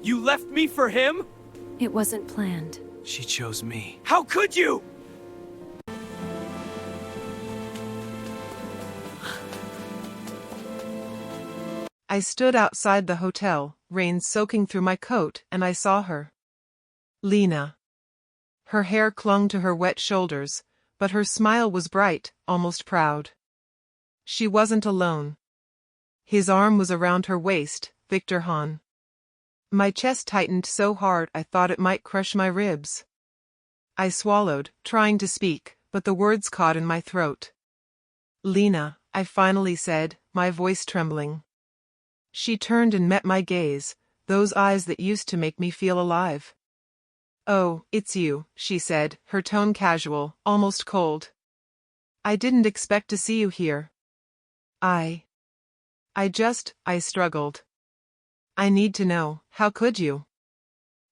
You left me for him? It wasn't planned. She chose me. How could you? I stood outside the hotel, rain soaking through my coat, and I saw her. Lena. Her hair clung to her wet shoulders, but her smile was bright, almost proud. She wasn't alone. His arm was around her waist, Victor Hahn. My chest tightened so hard I thought it might crush my ribs. I swallowed, trying to speak, but the words caught in my throat. Lena, I finally said, my voice trembling. She turned and met my gaze, those eyes that used to make me feel alive. Oh, it's you, she said, her tone casual, almost cold. I didn't expect to see you here. I struggled. I need to know, how could you?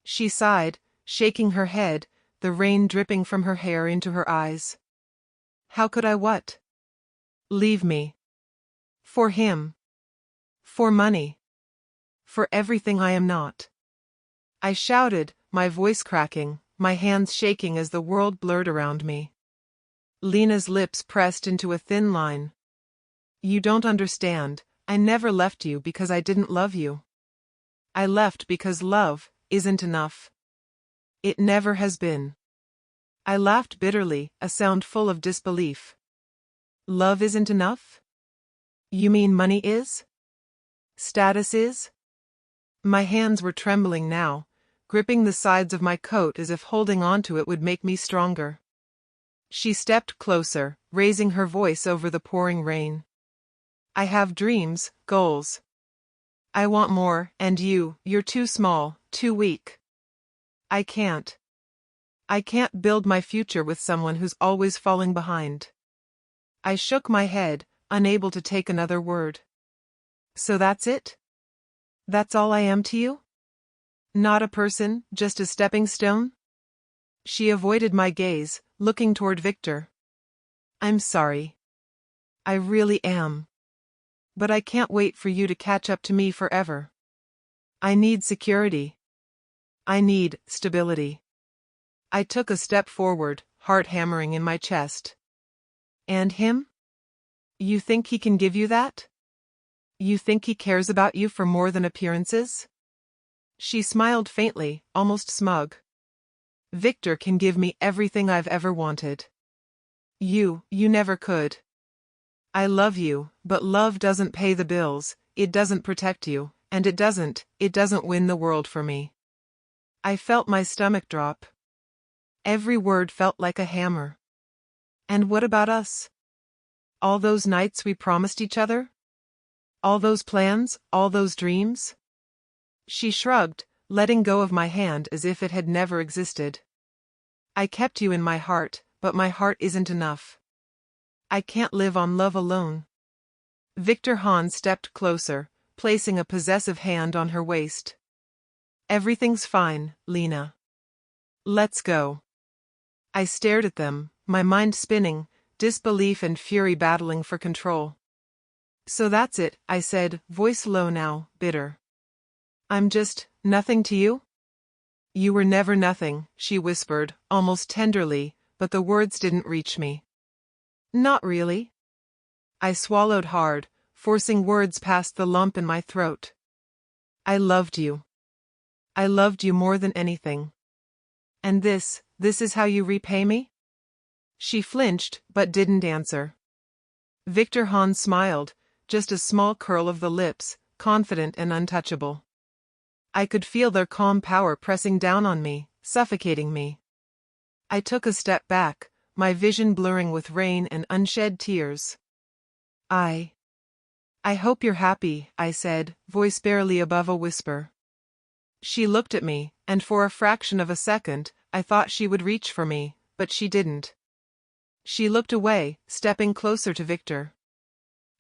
She sighed, shaking her head, the rain dripping from her hair into her eyes. How could I what? Leave me. For him. For money. For everything I am not. I shouted, my voice cracking, my hands shaking as the world blurred around me. Lena's lips pressed into a thin line. You don't understand, I never left you because I didn't love you. I left because love isn't enough. It never has been. I laughed bitterly, a sound full of disbelief. Love isn't enough? You mean money is? Status is? My hands were trembling now, gripping the sides of my coat as if holding onto it would make me stronger. She stepped closer, raising her voice over the pouring rain. I have dreams, goals. I want more, and you're too small, too weak. I can't build my future with someone who's always falling behind. I shook my head, unable to take another word. So that's it? That's all I am to you? Not a person, just a stepping stone? She avoided my gaze, looking toward Victor. I'm sorry. I really am. But I can't wait for you to catch up to me forever. I need security. I need stability. I took a step forward, heart hammering in my chest. And him? You think he can give you that? You think he cares about you for more than appearances? She smiled faintly, almost smug. Victor can give me everything I've ever wanted. You never could. I love you, but love doesn't pay the bills, it doesn't protect you, and it doesn't win the world for me. I felt my stomach drop. Every word felt like a hammer. And what about us? All those nights we promised each other? All those plans, all those dreams? She shrugged, letting go of my hand as if it had never existed. I kept you in my heart, but my heart isn't enough. I can't live on love alone. Victor Hahn stepped closer, placing a possessive hand on her waist. Everything's fine, Lena. Let's go. I stared at them, my mind spinning, disbelief and fury battling for control. So that's it, I said, voice low now, bitter. I'm just nothing to you? You were never nothing, she whispered, almost tenderly, but the words didn't reach me. Not really. I swallowed hard, forcing words past the lump in my throat. I loved you. I loved you more than anything. And this is how you repay me? She flinched, but didn't answer. Victor Hahn smiled, just a small curl of the lips, confident and untouchable. I could feel their calm power pressing down on me, suffocating me. I took a step back, my vision blurring with rain and unshed tears. I hope you're happy, I said, voice barely above a whisper. She looked at me, and for a fraction of a second, I thought she would reach for me, but she didn't. She looked away, stepping closer to Victor.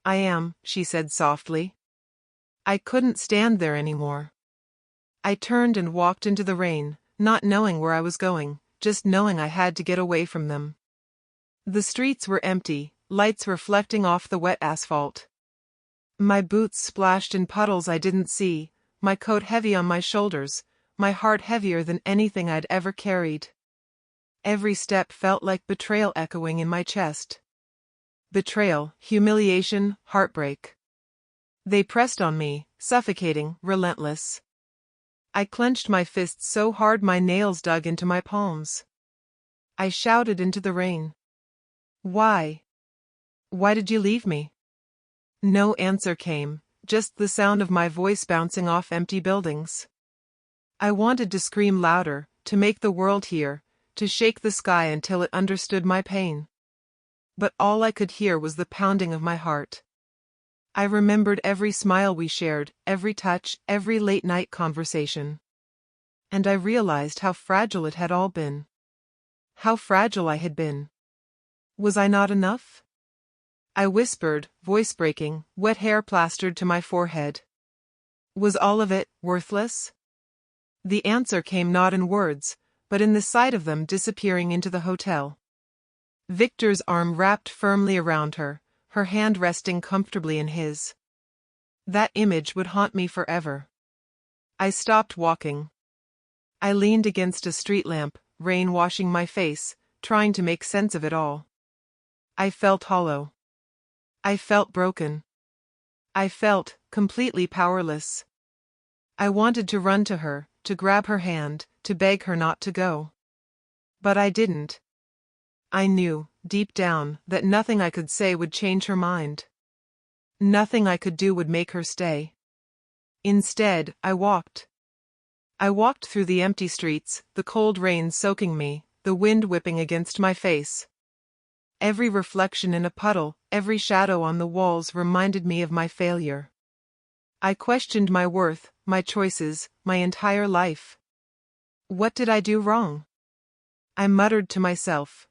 I am, she said softly. I couldn't stand there anymore. I turned and walked into the rain, not knowing where I was going, just knowing I had to get away from them. The streets were empty, lights reflecting off the wet asphalt. My boots splashed in puddles I didn't see, my coat heavy on my shoulders, my heart heavier than anything I'd ever carried. Every step felt like betrayal echoing in my chest. Betrayal, humiliation, heartbreak. They pressed on me, suffocating, relentless. I clenched my fists so hard my nails dug into my palms. I shouted into the rain. Why? Why did you leave me? No answer came, just the sound of my voice bouncing off empty buildings. I wanted to scream louder, to make the world hear, to shake the sky until it understood my pain. But all I could hear was the pounding of my heart. I remembered every smile we shared, every touch, every late-night conversation. And I realized how fragile it had all been. How fragile I had been. Was I not enough? I whispered, voice breaking, wet hair plastered to my forehead. Was all of it worthless? The answer came not in words, but in the sight of them disappearing into the hotel. Victor's arm wrapped firmly around her, her hand resting comfortably in his. That image would haunt me forever. I stopped walking. I leaned against a street lamp, rain washing my face, trying to make sense of it all. I felt hollow. I felt broken. I felt completely powerless. I wanted to run to her, to grab her hand, to beg her not to go. But I didn't. I knew, deep down, that nothing I could say would change her mind. Nothing I could do would make her stay. Instead, I walked. I walked through the empty streets, the cold rain soaking me, the wind whipping against my face. Every reflection in a puddle, every shadow on the walls reminded me of my failure. I questioned my worth, my choices, my entire life. What did I do wrong? I muttered to myself.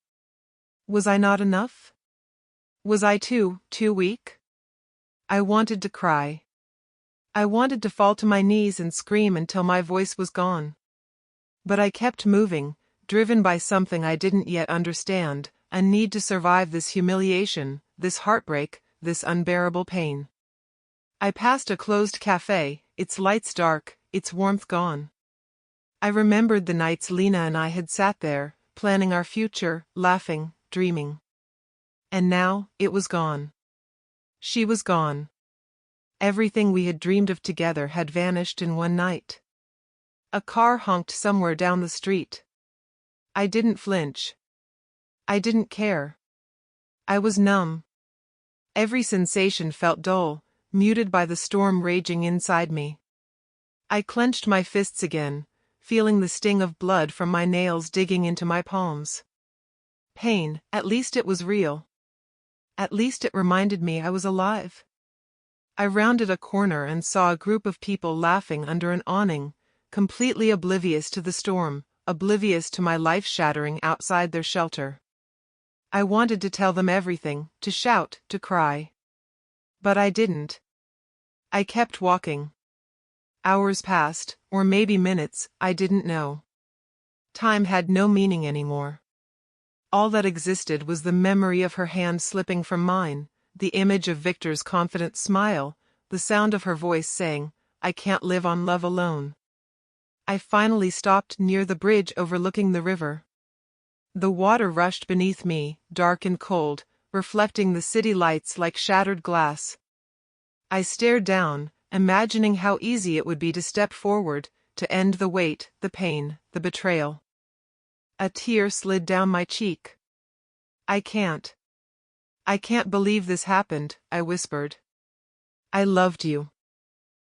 Was I not enough? Was I too weak? I wanted to cry. I wanted to fall to my knees and scream until my voice was gone. But I kept moving, driven by something I didn't yet understand, a need to survive this humiliation, this heartbreak, this unbearable pain. I passed a closed cafe, its lights dark, its warmth gone. I remembered the nights Lena and I had sat there, planning our future, laughing, dreaming. And now, it was gone. She was gone. Everything we had dreamed of together had vanished in one night. A car honked somewhere down the street. I didn't flinch. I didn't care. I was numb. Every sensation felt dull, muted by the storm raging inside me. I clenched my fists again, feeling the sting of blood from my nails digging into my palms. Pain, at least it was real. At least it reminded me I was alive. I rounded a corner and saw a group of people laughing under an awning, completely oblivious to the storm, oblivious to my life shattering outside their shelter. I wanted to tell them everything, to shout, to cry. But I didn't. I kept walking. Hours passed, or maybe minutes, I didn't know. Time had no meaning anymore. All that existed was the memory of her hand slipping from mine, the image of Victor's confident smile, the sound of her voice saying, "I can't live on love alone." I finally stopped near the bridge overlooking the river. The water rushed beneath me, dark and cold, reflecting the city lights like shattered glass. I stared down, imagining how easy it would be to step forward, to end the weight, the pain, the betrayal. A tear slid down my cheek. I can't believe this happened," I whispered. "I loved you.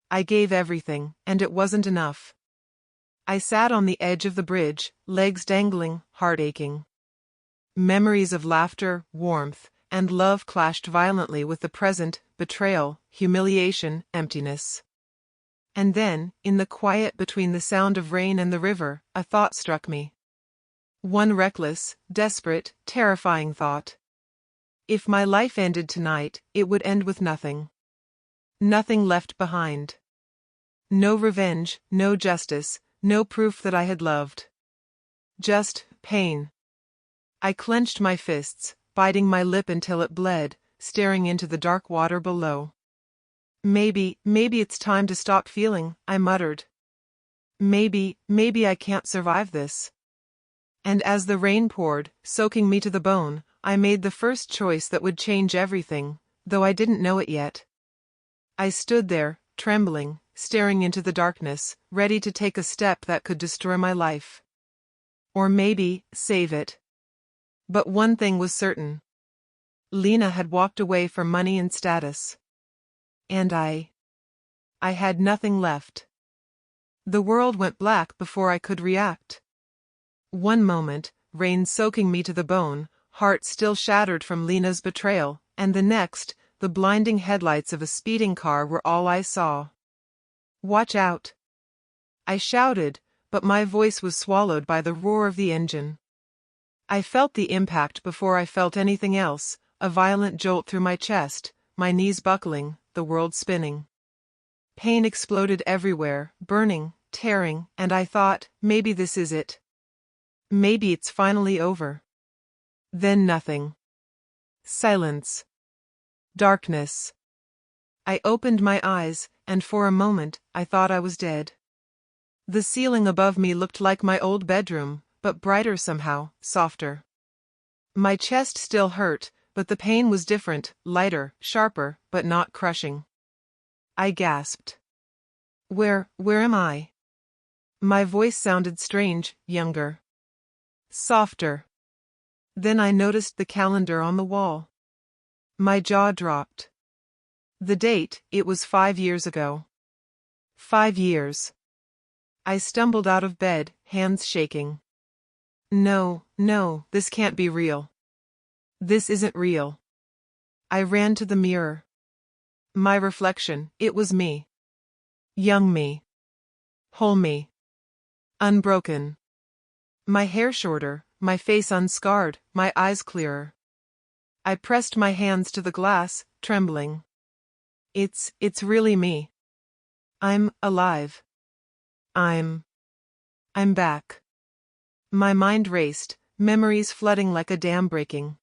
I gave everything, and it wasn't enough." I sat on the edge of the bridge, legs dangling, heart aching. Memories of laughter, warmth, and love clashed violently with the present, betrayal, humiliation, emptiness. And then, in the quiet between the sound of rain and the river, a thought struck me. One reckless, desperate, terrifying thought. If my life ended tonight, it would end with nothing. Nothing left behind. No revenge, no justice, no proof that I had loved. Just pain. I clenched my fists, biting my lip until it bled, staring into the dark water below. Maybe it's time to stop feeling, I muttered. Maybe I can't survive this. And as the rain poured, soaking me to the bone, I made the first choice that would change everything, though I didn't know it yet. I stood there, trembling, staring into the darkness, ready to take a step that could destroy my life. Or maybe, save it. But one thing was certain. Lena had walked away for money and status. And I had nothing left. The world went black before I could react. One moment, rain soaking me to the bone, heart still shattered from Lena's betrayal, and the next, the blinding headlights of a speeding car were all I saw. Watch out! I shouted, but my voice was swallowed by the roar of the engine. I felt the impact before I felt anything else, a violent jolt through my chest, my knees buckling, the world spinning. Pain exploded everywhere, burning, tearing, and I thought, maybe this is it. Maybe it's finally over. Then nothing. Silence. Darkness. I opened my eyes, and for a moment, I thought I was dead. The ceiling above me looked like my old bedroom, but brighter somehow, softer. My chest still hurt, but the pain was different, lighter, sharper, but not crushing. I gasped. Where am I? My voice sounded strange, younger. Softer. Then I noticed the calendar on the wall. My jaw dropped. The date, it was 5 years ago. 5 years. I stumbled out of bed, hands shaking. No, this can't be real. This isn't real. I ran to the mirror. My reflection, it was me. Young me. Whole me. Unbroken. My hair shorter, my face unscarred, my eyes clearer. I pressed my hands to the glass, trembling. It's really me. I'm alive. I'm back. My mind raced, memories flooding like a dam breaking.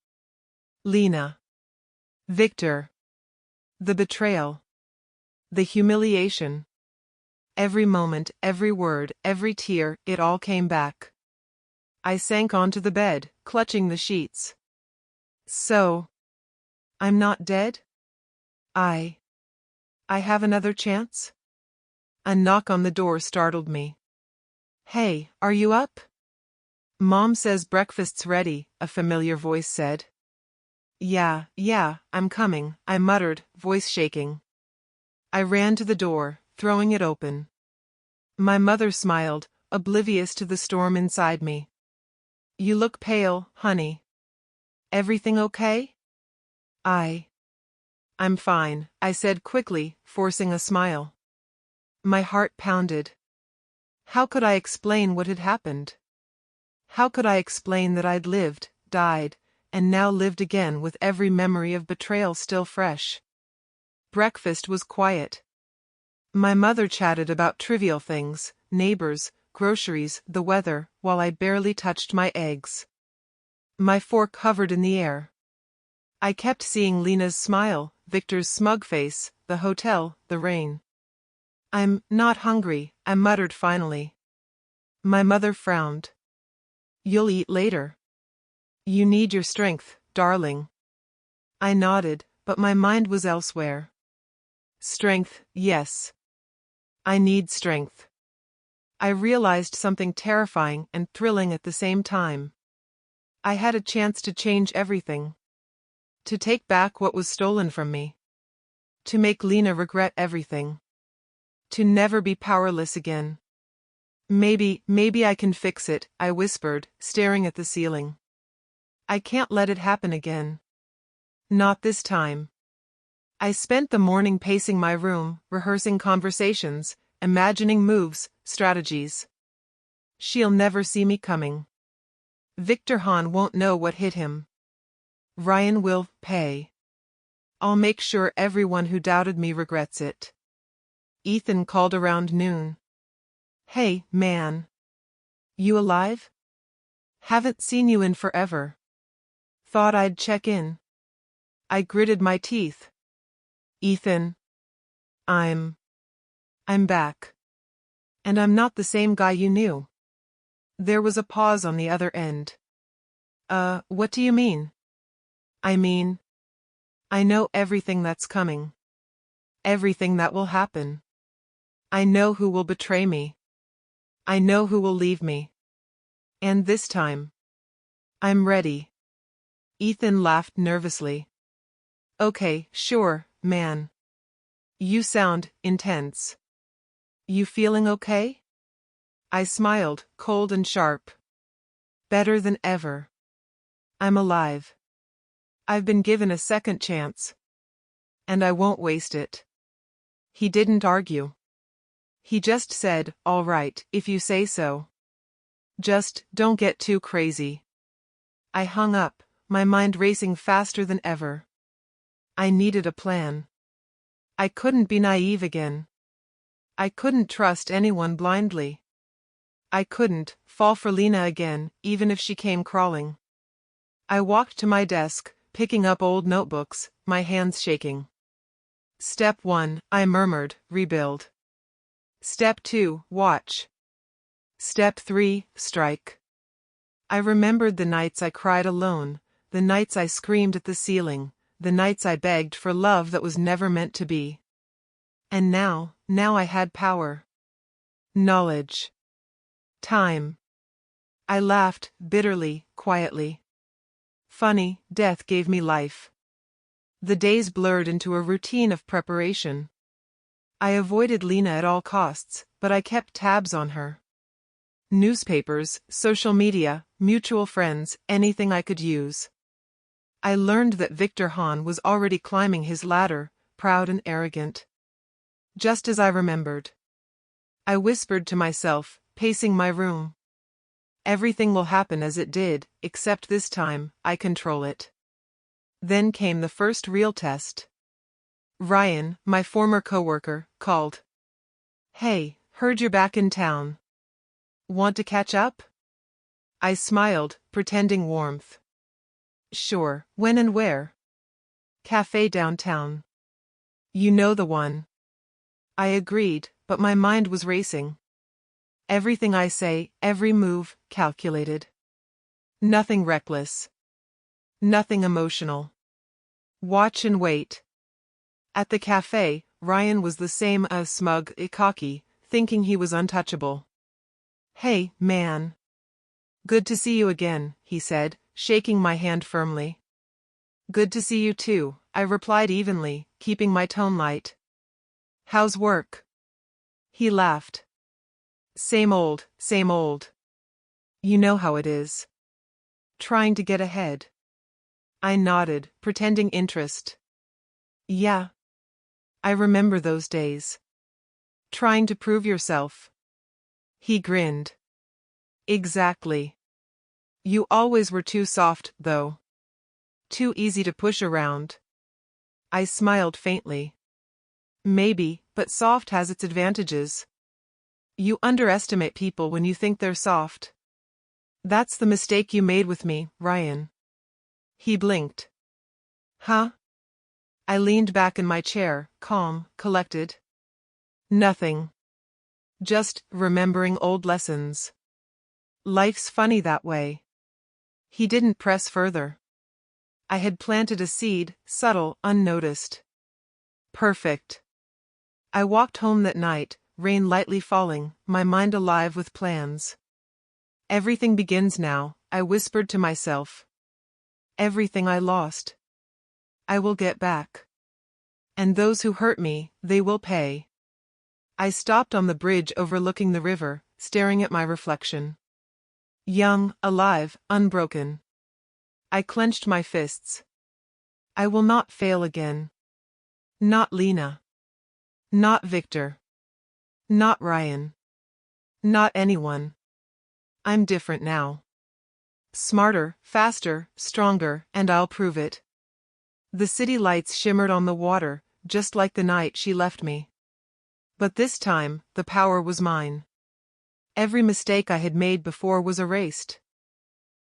Lena. Victor. The betrayal. The humiliation. Every moment, every word, every tear, it all came back. I sank onto the bed, clutching the sheets. So, I'm not dead? I have another chance? A knock on the door startled me. Hey, are you up? Mom says breakfast's ready, a familiar voice said. Yeah, I'm coming, I muttered, voice shaking. I ran to the door, throwing it open. My mother smiled, oblivious to the storm inside me. You look pale, honey. Everything okay? I'm fine, I said quickly, forcing a smile. My heart pounded. How could I explain what had happened? How could I explain that I'd lived, died, and now lived again with every memory of betrayal still fresh? Breakfast was quiet. My mother chatted about trivial things, neighbors, groceries, the weather, while I barely touched my eggs. My fork hovered in the air. I kept seeing Lena's smile, Victor's smug face, the hotel, the rain. I'm not hungry, I muttered finally. My mother frowned. You'll eat later. You need your strength, darling. I nodded, but my mind was elsewhere. Strength, yes. I need strength. I realized something terrifying and thrilling at the same time. I had a chance to change everything. To take back what was stolen from me. To make Lena regret everything. To never be powerless again. Maybe I can fix it, I whispered, staring at the ceiling. I can't let it happen again. Not this time. I spent the morning pacing my room, rehearsing conversations, imagining moves, strategies. She'll never see me coming. Victor Hahn won't know what hit him. Ryan will pay. I'll make sure everyone who doubted me regrets it. Ethan called around noon. Hey, man. You alive? Haven't seen you in forever. Thought I'd check in. I gritted my teeth. Ethan. I'm back. And I'm not the same guy you knew. There was a pause on the other end. What do you mean? I mean, I know everything that's coming. Everything that will happen. I know who will betray me. I know who will leave me. And this time, I'm ready. Ethan laughed nervously. Okay, sure, man. You sound intense. You feeling okay? I smiled, cold and sharp. Better than ever. I'm alive. I've been given a second chance. And I won't waste it. He didn't argue. He just said, all right, if you say so. Just don't get too crazy. I hung up, my mind racing faster than ever. I needed a plan. I couldn't be naive again. I couldn't trust anyone blindly. I couldn't fall for Lena again, even if she came crawling. I walked to my desk, picking up old notebooks, my hands shaking. Step 1, I murmured, rebuild. Step 2, watch. Step 3, strike. I remembered the nights I cried alone, the nights I screamed at the ceiling, the nights I begged for love that was never meant to be. And now I had power. Knowledge. Time. I laughed, bitterly, quietly. Funny, death gave me life. The days blurred into a routine of preparation. I avoided Lena at all costs, but I kept tabs on her. Newspapers, social media, mutual friends, anything I could use. I learned that Victor Hahn was already climbing his ladder, proud and arrogant. Just as I remembered. I whispered to myself, pacing my room. Everything will happen as it did, except this time, I control it. Then came the first real test. Ryan, my former coworker, called. Hey, heard you're back in town. Want to catch up? I smiled, pretending warmth. Sure, when and where? Cafe downtown. You know the one. I agreed, but my mind was racing. Everything I say, every move, calculated. Nothing reckless. Nothing emotional. Watch and wait. At the cafe, Ryan was the same as smug, cocky, thinking he was untouchable. Hey, man. Good to see you again, he said, shaking my hand firmly. Good to see you too, I replied evenly, keeping my tone light. How's work? He laughed. Same old, same old. You know how it is. Trying to get ahead. I nodded, pretending interest. Yeah. I remember those days. Trying to prove yourself. He grinned. Exactly. You always were too soft, though. Too easy to push around. I smiled faintly. Maybe, but soft has its advantages. You underestimate people when you think they're soft. That's the mistake you made with me, Ryan. He blinked. Huh? I leaned back in my chair, calm, collected. Nothing. Just remembering old lessons. Life's funny that way. He didn't press further. I had planted a seed, subtle, unnoticed. Perfect. I walked home that night, rain lightly falling, my mind alive with plans. Everything begins now, I whispered to myself. Everything I lost. I will get back. And those who hurt me, they will pay. I stopped on the bridge overlooking the river, staring at my reflection. Young, alive, unbroken. I clenched my fists. I will not fail again. Not Lena. Not Victor. Not Ryan. Not anyone. I'm different now. Smarter, faster, stronger, and I'll prove it. The city lights shimmered on the water, just like the night she left me. But this time, the power was mine. Every mistake I had made before was erased.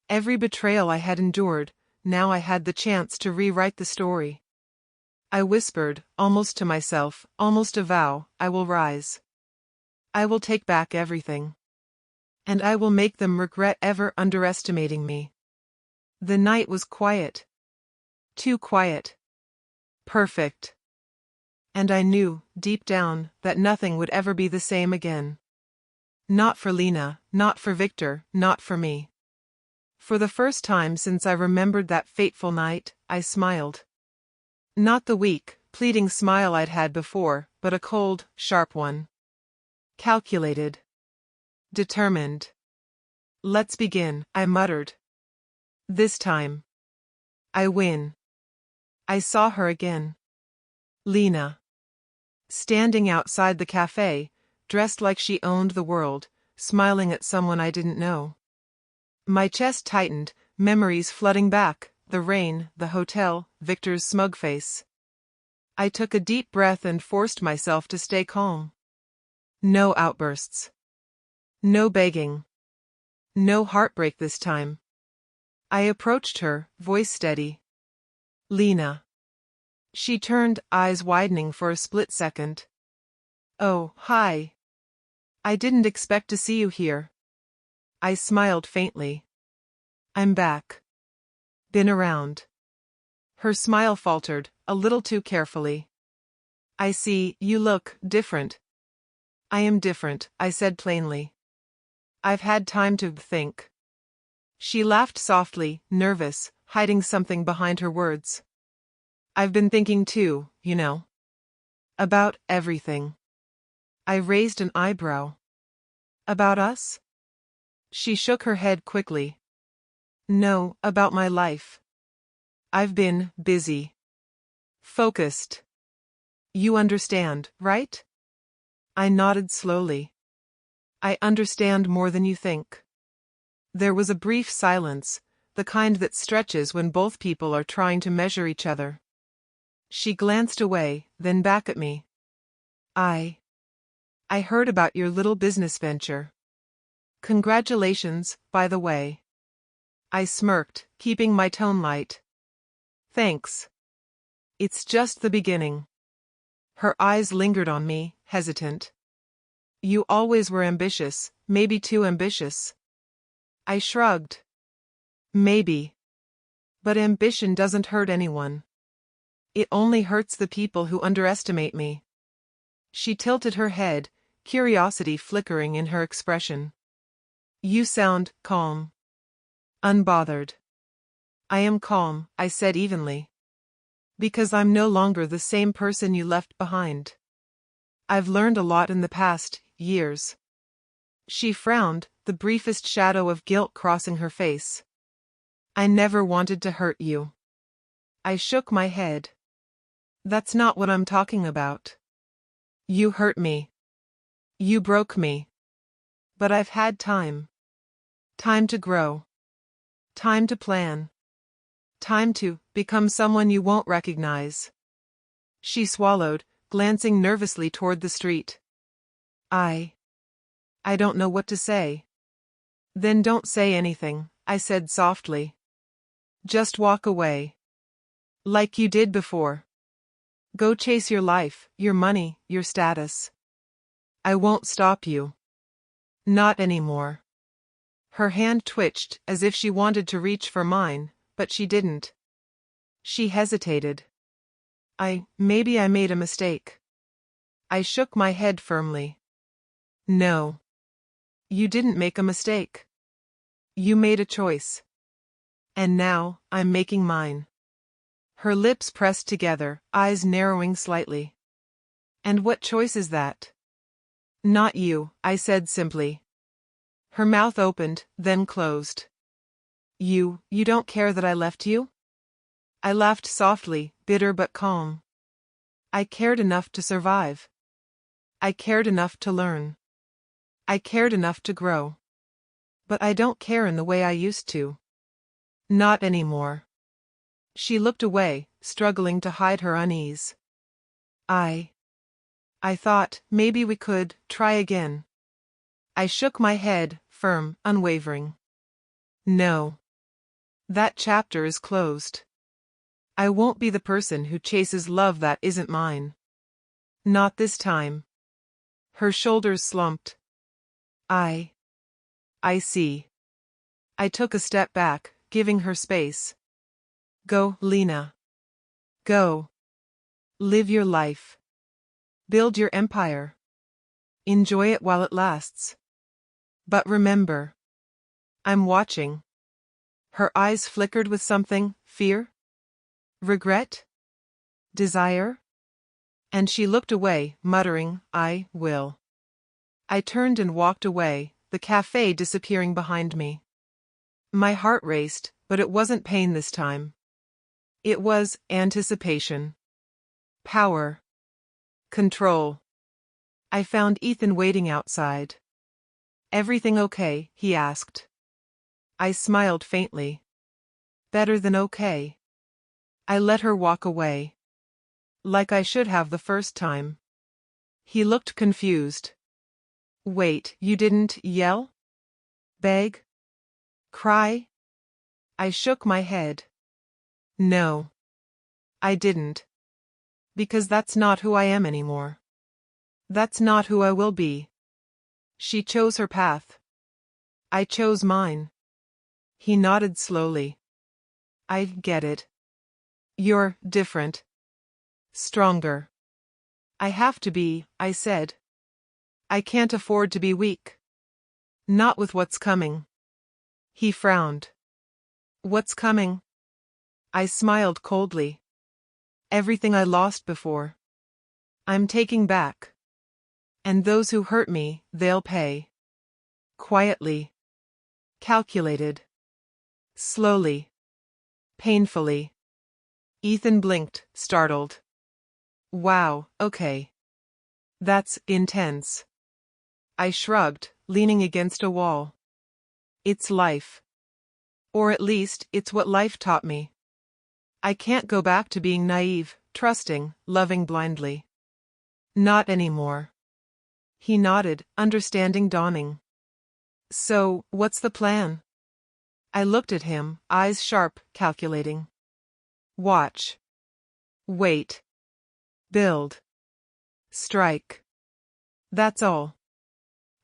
Every betrayal I had endured, now I had the chance to rewrite the story. I whispered, almost to myself, almost a vow, I will rise. I will take back everything. And I will make them regret ever underestimating me. The night was quiet. Too quiet. Perfect. And I knew, deep down, that nothing would ever be the same again. Not for Lena, not for Victor, not for me. For the first time since I remembered that fateful night, I smiled. Not the weak, pleading smile I'd had before, but a cold, sharp one. Calculated. Determined. Let's begin, I muttered. This time. I win. I saw her again. Lena. Standing outside the cafe, dressed like she owned the world, smiling at someone I didn't know. My chest tightened, memories flooding back, the rain, the hotel, Victor's smug face. I took a deep breath and forced myself to stay calm. No outbursts. No begging. No heartbreak this time. I approached her, voice steady. Lena. She turned, eyes widening for a split second. Oh, hi. I didn't expect to see you here. I smiled faintly. I'm back. Been around. Her smile faltered, a little too carefully. I see, you look different. I am different, I said plainly. I've had time to think. She laughed softly, nervous, hiding something behind her words. I've been thinking too, you know. About everything. I raised an eyebrow. About us? She shook her head quickly. No, about my life. I've been busy. Focused. You understand, right? I nodded slowly. I understand more than you think. There was a brief silence, the kind that stretches when both people are trying to measure each other. She glanced away, then back at me. I heard about your little business venture. Congratulations, by the way. I smirked, keeping my tone light. Thanks. It's just the beginning. Her eyes lingered on me, hesitant. You always were ambitious, maybe too ambitious. I shrugged. Maybe. But ambition doesn't hurt anyone. It only hurts the people who underestimate me. She tilted her head, curiosity flickering in her expression. You sound calm. Unbothered. I am calm, I said evenly. Because I'm no longer the same person you left behind. I've learned a lot in the past years. She frowned, the briefest shadow of guilt crossing her face. I never wanted to hurt you. I shook my head. That's not what I'm talking about. You hurt me. You broke me. But I've had time. Time to grow. Time to plan. Time to become someone you won't recognize. She swallowed, glancing nervously toward the street. I don't know what to say. Then don't say anything, I said softly. Just walk away. Like you did before. Go chase your life, your money, your status. I won't stop you. Not anymore. Her hand twitched, as if she wanted to reach for mine, but she didn't. She hesitated. Maybe I made a mistake. I shook my head firmly. No. You didn't make a mistake. You made a choice. And now, I'm making mine. Her lips pressed together, eyes narrowing slightly. And what choice is that? Not you, I said simply. Her mouth opened, then closed. You don't care that I left you? I laughed softly, bitter but calm. I cared enough to survive. I cared enough to learn. I cared enough to grow. But I don't care in the way I used to. Not anymore. She looked away, struggling to hide her unease. I thought maybe we could try again. I shook my head, firm, unwavering. No. That chapter is closed. I won't be the person who chases love that isn't mine. Not this time. Her shoulders slumped. I see. I took a step back, giving her space. Go, Lena. Go. Live your life. Build your empire. Enjoy it while it lasts. But remember, I'm watching. Her eyes flickered with something, fear? Regret? Desire? And she looked away, muttering, I will. I turned and walked away, the cafe disappearing behind me. My heart raced, but it wasn't pain this time. It was anticipation. Power. Control. I found Ethan waiting outside. Everything okay? He asked. I smiled faintly. Better than okay. I let her walk away. Like I should have the first time. He looked confused. Wait, you didn't yell? Beg? Cry? I shook my head. No. I didn't. Because that's not who I am anymore. That's not who I will be. She chose her path. I chose mine. He nodded slowly. I get it. You're different. Stronger. I have to be, I said. I can't afford to be weak. Not with what's coming. He frowned. What's coming? I smiled coldly. Everything I lost before. I'm taking back. And those who hurt me, they'll pay. Quietly. Calculated. Slowly. Painfully. Ethan blinked, startled. Wow, okay. That's intense. I shrugged, leaning against a wall. It's life. Or at least, it's what life taught me. I can't go back to being naive, trusting, loving blindly. Not anymore. He nodded, understanding dawning. So, what's the plan? I looked at him, eyes sharp, calculating. Watch. Wait. Build. Strike. That's all.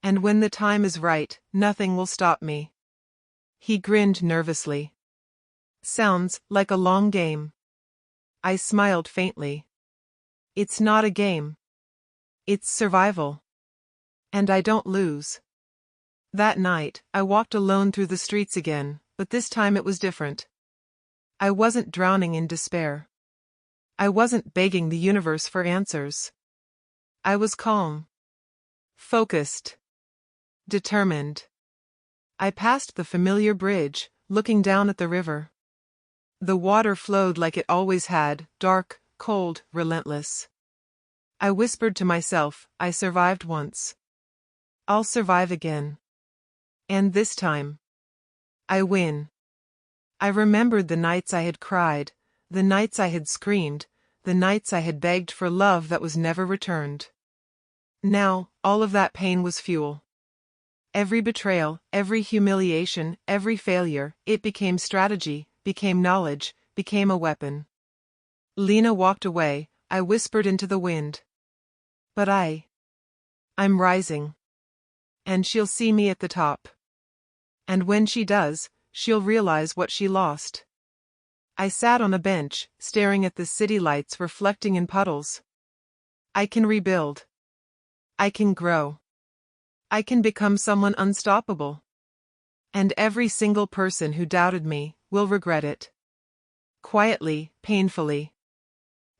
And when the time is right, nothing will stop me. He grinned nervously. Sounds like a long game. I smiled faintly. It's not a game. It's survival. And I don't lose. That night, I walked alone through the streets again, but this time it was different. I wasn't drowning in despair. I wasn't begging the universe for answers. I was calm. Focused. Determined. I passed the familiar bridge, looking down at the river. The water flowed like it always had, dark, cold, relentless. I whispered to myself, I survived once. I'll survive again. And this time, I win. I remembered the nights I had cried, the nights I had screamed, the nights I had begged for love that was never returned. Now, all of that pain was fuel. Every betrayal, every humiliation, every failure, it became strategy, became knowledge, became a weapon. Lena walked away, I whispered into the wind. But I'm rising. And she'll see me at the top. And when she does, she'll realize what she lost. I sat on a bench, staring at the city lights reflecting in puddles. I can rebuild. I can grow. I can become someone unstoppable. And every single person who doubted me will regret it. Quietly, painfully.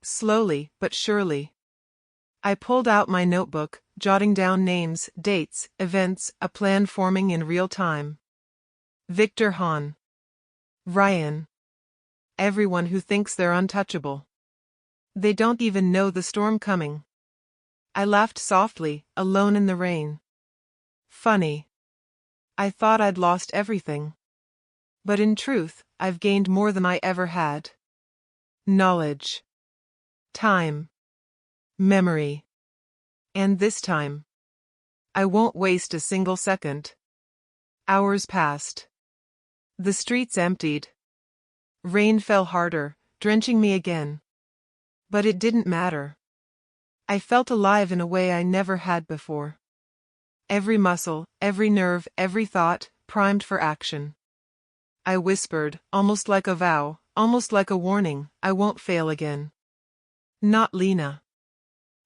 Slowly, but surely. I pulled out my notebook, jotting down names, dates, events, a plan forming in real time. Victor Hahn. Ryan. Everyone who thinks they're untouchable. They don't even know the storm coming. I laughed softly, alone in the rain. Funny. I thought I'd lost everything. But in truth, I've gained more than I ever had. Knowledge. Time. Memory. And this time, I won't waste a single second. Hours passed. The streets emptied. Rain fell harder, drenching me again. But it didn't matter. I felt alive in a way I never had before. Every muscle, every nerve, every thought, primed for action. I whispered, almost like a vow, almost like a warning, I won't fail again. Not Lena.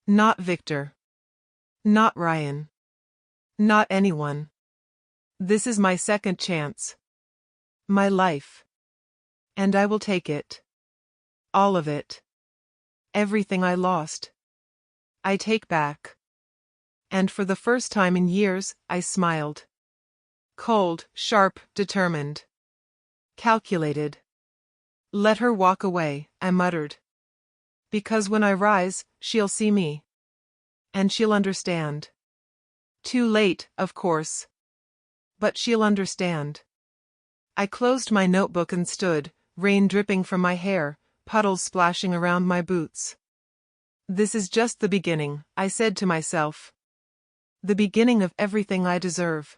Not Victor. Not Ryan. Not anyone. This is my second chance. My life. And I will take it. All of it. Everything I lost. I take back. And for the first time in years, I smiled. Cold, sharp, determined. Calculated. Let her walk away, I muttered. Because when I rise, she'll see me. And she'll understand. Too late, of course. But she'll understand. I closed my notebook and stood, rain dripping from my hair, puddles splashing around my boots. This is just the beginning, I said to myself. The beginning of everything I deserve.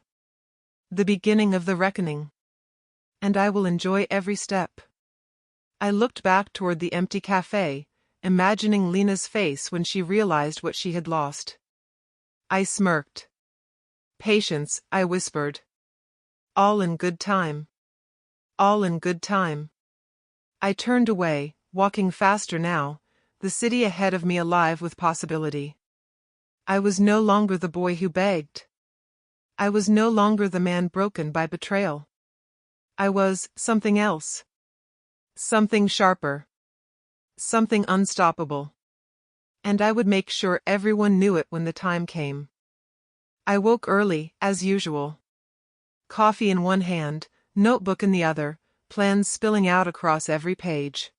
The beginning of the reckoning. And I will enjoy every step. I looked back toward the empty cafe, imagining Lena's face when she realized what she had lost. I smirked. Patience, I whispered. All in good time. All in good time. I turned away, walking faster now, the city ahead of me alive with possibility. I was no longer the boy who begged. I was no longer the man broken by betrayal. I was something else. Something sharper. Something unstoppable. And I would make sure everyone knew it when the time came. I woke early, as usual. Coffee in one hand, notebook in the other, plans spilling out across every page.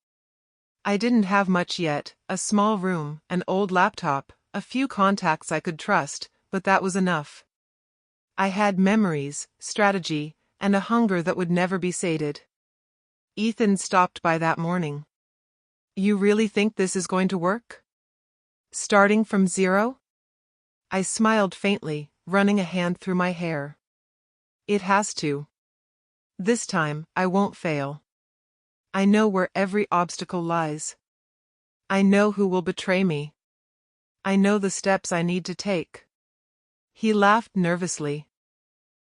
I didn't have much yet, a small room, an old laptop, a few contacts I could trust, but that was enough. I had memories, strategy, and a hunger that would never be sated. Ethan stopped by that morning. You really think this is going to work? Starting from zero? I smiled faintly, running a hand through my hair. It has to. This time, I won't fail. I know where every obstacle lies. I know who will betray me. I know the steps I need to take. He laughed nervously.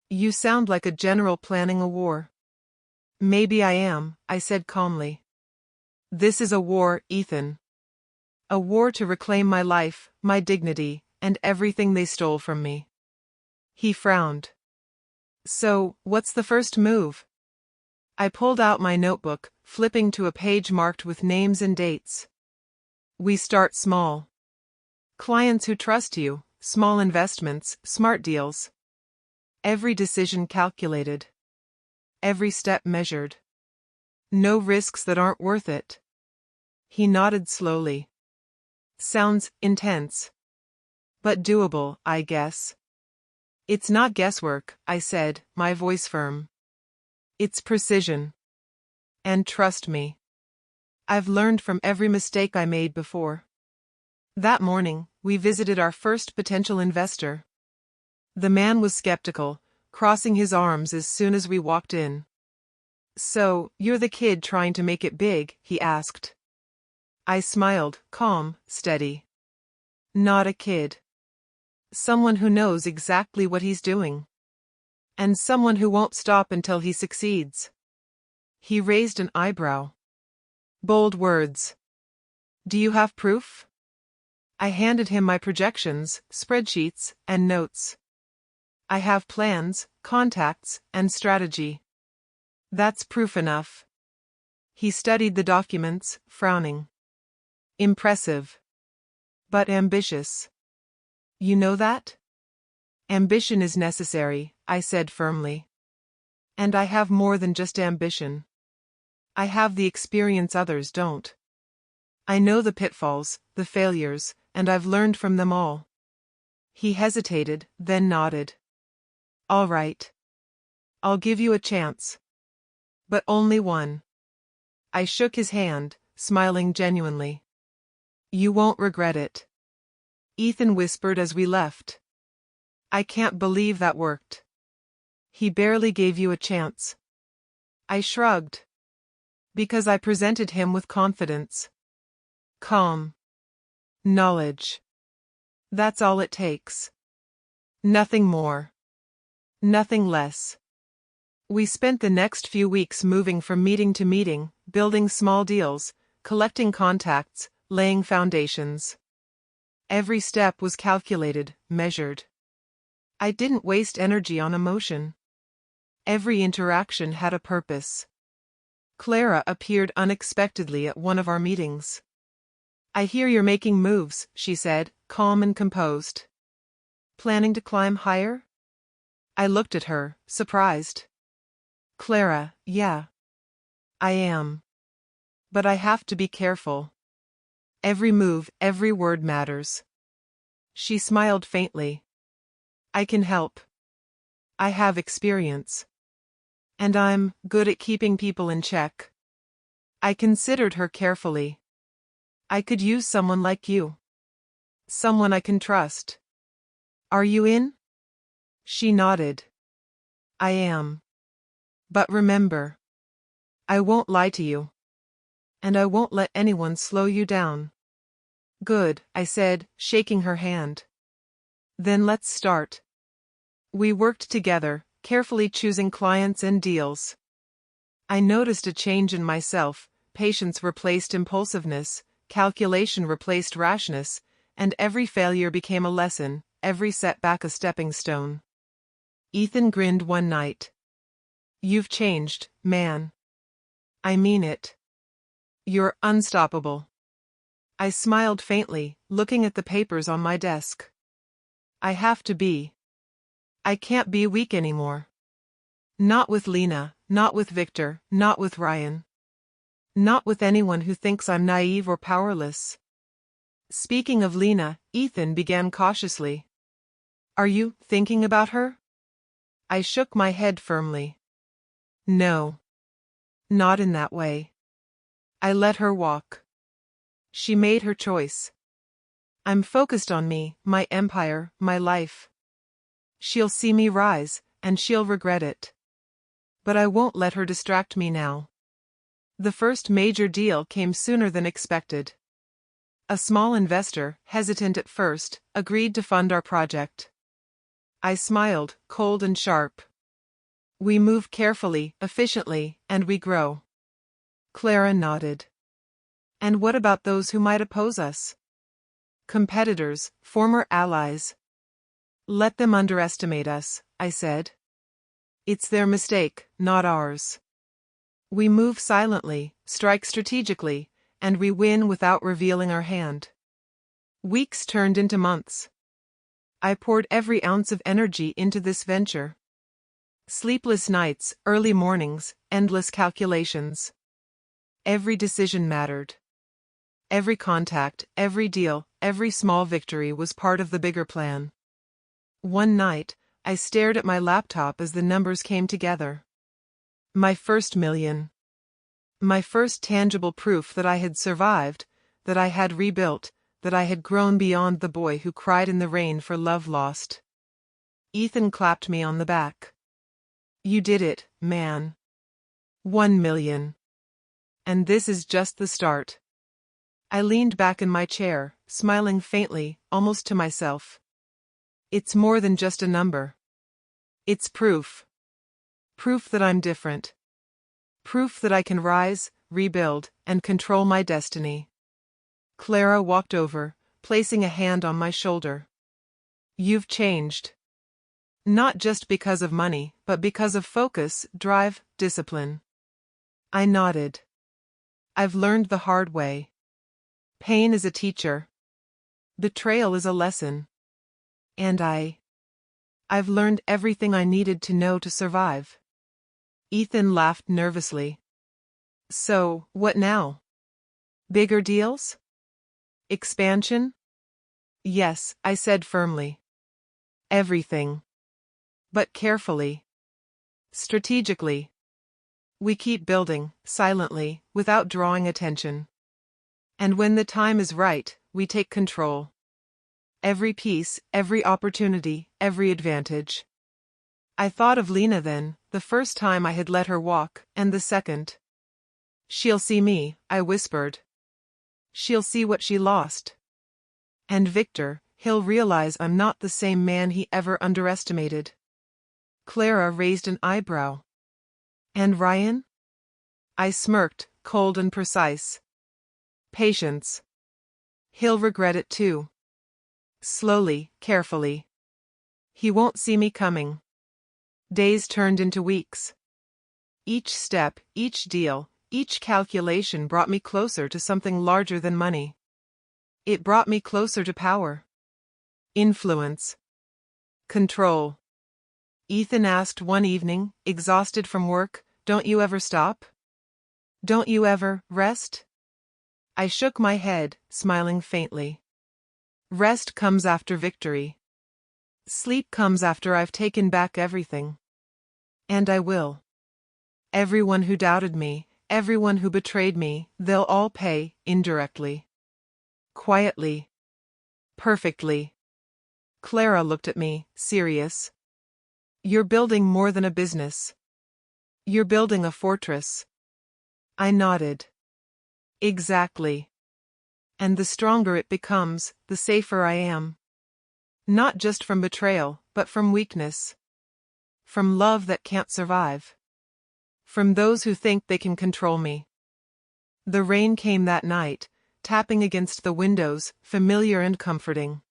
You sound like a general planning a war. Maybe I am, I said calmly. This is a war, Ethan. A war to reclaim my life, my dignity, and everything they stole from me. He frowned. So, what's the first move? I pulled out my notebook, flipping to a page marked with names and dates. We start small. Clients who trust you, small investments, smart deals. Every decision calculated. Every step measured. No risks that aren't worth it. He nodded slowly. Sounds intense. But doable, I guess. It's not guesswork, I said, my voice firm. It's precision. And trust me. I've learned from every mistake I made before. That morning, we visited our first potential investor. The man was skeptical, crossing his arms as soon as we walked in. So, you're the kid trying to make it big, he asked. I smiled, calm, steady. Not a kid. Someone who knows exactly what he's doing. And someone who won't stop until he succeeds. He raised an eyebrow. Bold words. Do you have proof? I handed him my projections, spreadsheets, and notes. I have plans, contacts, and strategy. That's proof enough. He studied the documents, frowning. Impressive. But ambitious. You know that? Ambition is necessary, I said firmly. And I have more than just ambition. I have the experience others don't. I know the pitfalls, the failures, and I've learned from them all. He hesitated, then nodded. All right. I'll give you a chance. But only one. I shook his hand, smiling genuinely. You won't regret it. Ethan whispered as we left. I can't believe that worked. He barely gave you a chance. I shrugged. Because I presented him with confidence. Calm. Knowledge. That's all it takes. Nothing more. Nothing less. We spent the next few weeks moving from meeting to meeting, building small deals, collecting contacts, laying foundations. Every step was calculated, measured. I didn't waste energy on emotion. Every interaction had a purpose. Clara appeared unexpectedly at one of our meetings. "I hear you're making moves," she said, calm and composed. "Planning to climb higher?" I looked at her, surprised. "Clara, yeah. I am. But I have to be careful. Every move, every word matters." She smiled faintly. "I can help. I have experience. And I'm good at keeping people in check." I considered her carefully. "I could use someone like you. Someone I can trust. Are you in?" She nodded. "I am. But remember, I won't lie to you. And I won't let anyone slow you down." "Good," I said, shaking her hand. "Then let's start." We worked together, carefully choosing clients and deals. I noticed a change in myself. Patience replaced impulsiveness, calculation replaced rashness, and every failure became a lesson, every setback a stepping stone. Ethan grinned one night. "You've changed, man." "I mean it. You're unstoppable." I smiled faintly, looking at the papers on my desk. "I have to be. I can't be weak anymore. Not with Lena, not with Victor, not with Ryan. Not with anyone who thinks I'm naive or powerless." Speaking of Lena, Ethan began cautiously. "Are you thinking about her?" I shook my head firmly. "No. Not in that way. I let her walk. She made her choice. I'm focused on me, my empire, my life. She'll see me rise, and she'll regret it. But I won't let her distract me now." The first major deal came sooner than expected. A small investor, hesitant at first, agreed to fund our project. I smiled, cold and sharp. "We move carefully, efficiently, and we grow." Clara nodded. "And what about those who might oppose us? Competitors, former allies." "Let them underestimate us," I said. "It's their mistake, not ours. We move silently, strike strategically, and we win without revealing our hand." Weeks turned into months. I poured every ounce of energy into this venture. Sleepless nights, early mornings, endless calculations. Every decision mattered. Every contact, every deal, every small victory was part of the bigger plan. One night, I stared at my laptop as the numbers came together. My first million. My first tangible proof that I had survived, that I had rebuilt, that I had grown beyond the boy who cried in the rain for love lost. Ethan clapped me on the back. "You did it, man. 1 million. And this is just the start." I leaned back in my chair, smiling faintly, almost to myself. It's more than just a number. It's proof. Proof that I'm different. Proof that I can rise, rebuild, and control my destiny. Clara walked over, placing a hand on my shoulder. "You've changed. Not just because of money, but because of focus, drive, discipline." I nodded. "I've learned the hard way. Pain is a teacher. Betrayal is a lesson. And I've learned everything I needed to know to survive." Ethan laughed nervously. "So, what now? Bigger deals? Expansion?" "Yes," I said firmly. "Everything. But carefully. Strategically. We keep building, silently, without drawing attention. And when the time is right, we take control. Every piece, every opportunity, every advantage." I thought of Lena then, the first time I had let her walk, and the second. She'll see me, I whispered. She'll see what she lost. And Victor, he'll realize I'm not the same man he ever underestimated. Clara raised an eyebrow. And Ryan? I smirked, cold and precise. Patience. He'll regret it too. Slowly, carefully. He won't see me coming. Days turned into weeks. Each step, each deal, each calculation brought me closer to something larger than money. It brought me closer to power. Influence. Control. Ethan asked one evening, exhausted from work, "Don't you ever stop? Don't you ever rest?" I shook my head, smiling faintly. Rest comes after victory. Sleep comes after I've taken back everything. And I will. Everyone who doubted me, everyone who betrayed me, they'll all pay, indirectly. Quietly. Perfectly. Clara looked at me, serious. You're building more than a business. You're building a fortress. I nodded. Exactly. And the stronger it becomes, the safer I am. Not just from betrayal, but from weakness. From love that can't survive. From those who think they can control me. The rain came that night, tapping against the windows, familiar and comforting.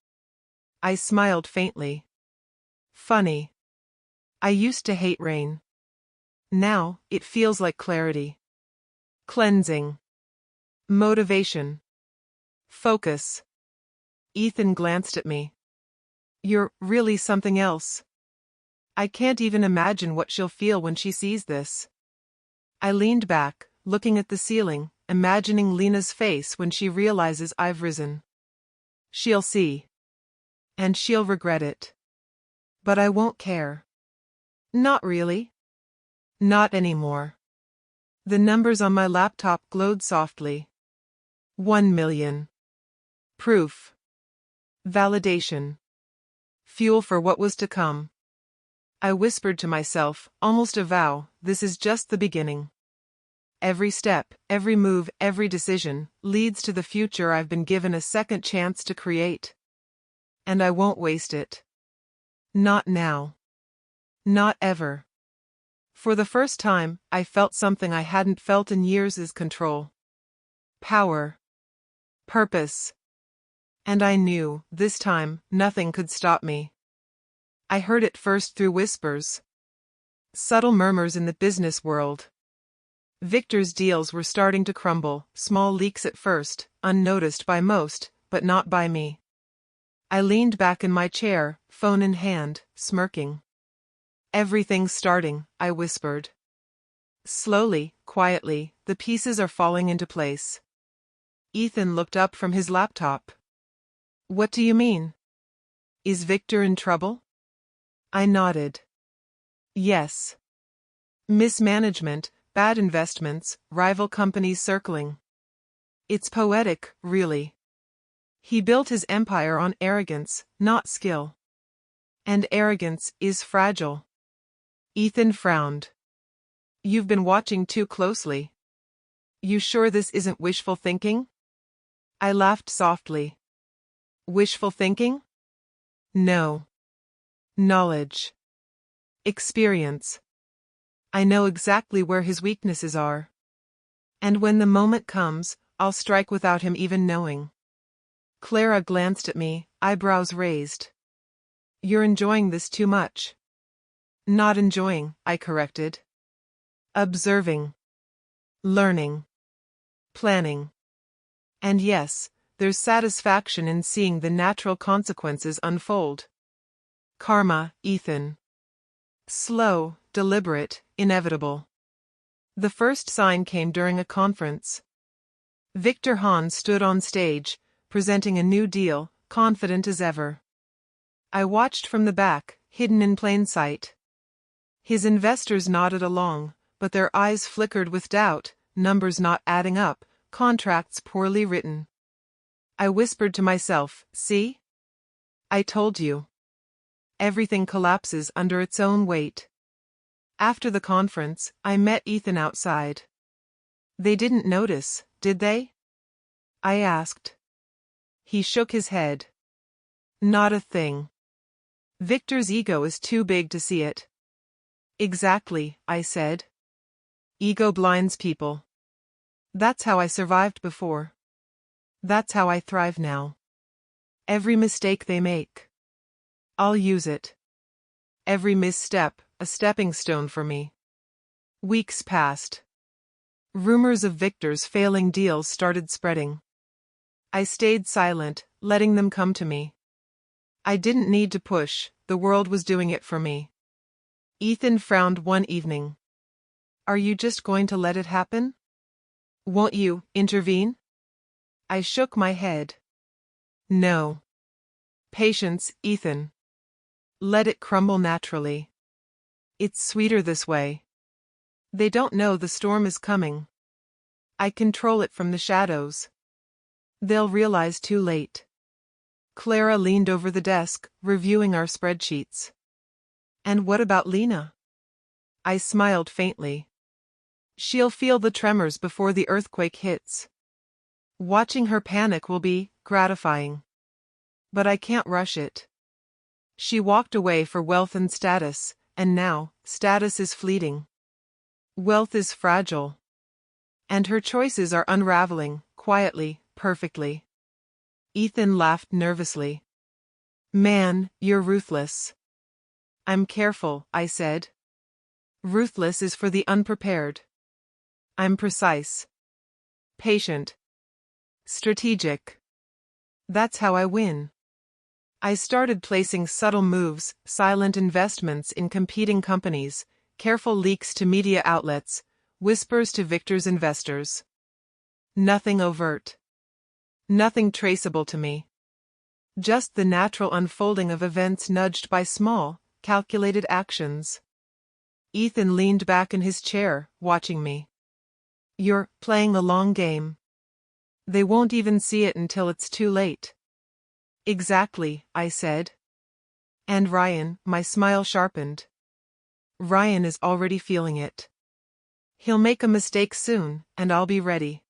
I smiled faintly. Funny. I used to hate rain. Now, it feels like clarity. Cleansing. Motivation. Focus. Ethan glanced at me. You're really something else. I can't even imagine what she'll feel when she sees this. I leaned back, looking at the ceiling, imagining Lena's face when she realizes I've risen. She'll see. And she'll regret it. But I won't care. Not really. Not anymore. The numbers on my laptop glowed softly. 1 million. Proof. Validation. Fuel for what was to come. I whispered to myself, almost a vow, this is just the beginning. Every step, every move, every decision, leads to the future I've been given a second chance to create. And I won't waste it. Not now. Not ever. For the first time, I felt something I hadn't felt in years: is control. Power. Purpose. And I knew, this time, nothing could stop me. I heard it first through whispers. Subtle murmurs in the business world. Victor's deals were starting to crumble, small leaks at first, unnoticed by most, but not by me. I leaned back in my chair, phone in hand, smirking. Everything's starting, I whispered. Slowly, quietly, the pieces are falling into place. Ethan looked up from his laptop. What do you mean? Is Victor in trouble? I nodded. Yes. Mismanagement, bad investments, rival companies circling. It's poetic, really. He built his empire on arrogance, not skill. And arrogance is fragile. Ethan frowned. You've been watching too closely. You sure this isn't wishful thinking? I laughed softly. Wishful thinking? No. Knowledge. Experience. I know exactly where his weaknesses are. And when the moment comes, I'll strike without him even knowing. Clara glanced at me, eyebrows raised. You're enjoying this too much. Not enjoying, I corrected. Observing. Learning. Planning. And yes, there's satisfaction in seeing the natural consequences unfold. Karma, Ethan. Slow, deliberate, inevitable. The first sign came during a conference. Victor Hahn stood on stage, presenting a new deal, confident as ever. I watched from the back, hidden in plain sight. His investors nodded along, but their eyes flickered with doubt, numbers not adding up, contracts poorly written. I whispered to myself, see? I told you. Everything collapses under its own weight. After the conference, I met Ethan outside. They didn't notice, did they? I asked. He shook his head. Not a thing. Victor's ego is too big to see it. Exactly, I said. Ego blinds people. That's how I survived before. That's how I thrive now. Every mistake they make, I'll use it. Every misstep, a stepping stone for me. Weeks passed. Rumors of Victor's failing deals started spreading. I stayed silent, letting them come to me. I didn't need to push, the world was doing it for me. Ethan frowned one evening. Are you just going to let it happen? Won't you intervene? I shook my head. No. Patience, Ethan. Let it crumble naturally. It's sweeter this way. They don't know the storm is coming. I control it from the shadows. They'll realize too late. Clara leaned over the desk, reviewing our spreadsheets. And what about Lena? I smiled faintly. She'll feel the tremors before the earthquake hits. Watching her panic will be gratifying. But I can't rush it. She walked away for wealth and status, and now, status is fleeting. Wealth is fragile. And her choices are unraveling, quietly, perfectly. Ethan laughed nervously. Man, you're ruthless. I'm careful, I said. Ruthless is for the unprepared. I'm precise. Patient. Strategic. That's how I win. I started placing subtle moves, silent investments in competing companies, careful leaks to media outlets, whispers to Victor's investors. Nothing overt. Nothing traceable to me. Just the natural unfolding of events nudged by small, calculated actions. Ethan leaned back in his chair, watching me. You're playing the long game. They won't even see it until it's too late. Exactly, I said. And Ryan, my smile sharpened. Ryan is already feeling it. He'll make a mistake soon, and I'll be ready.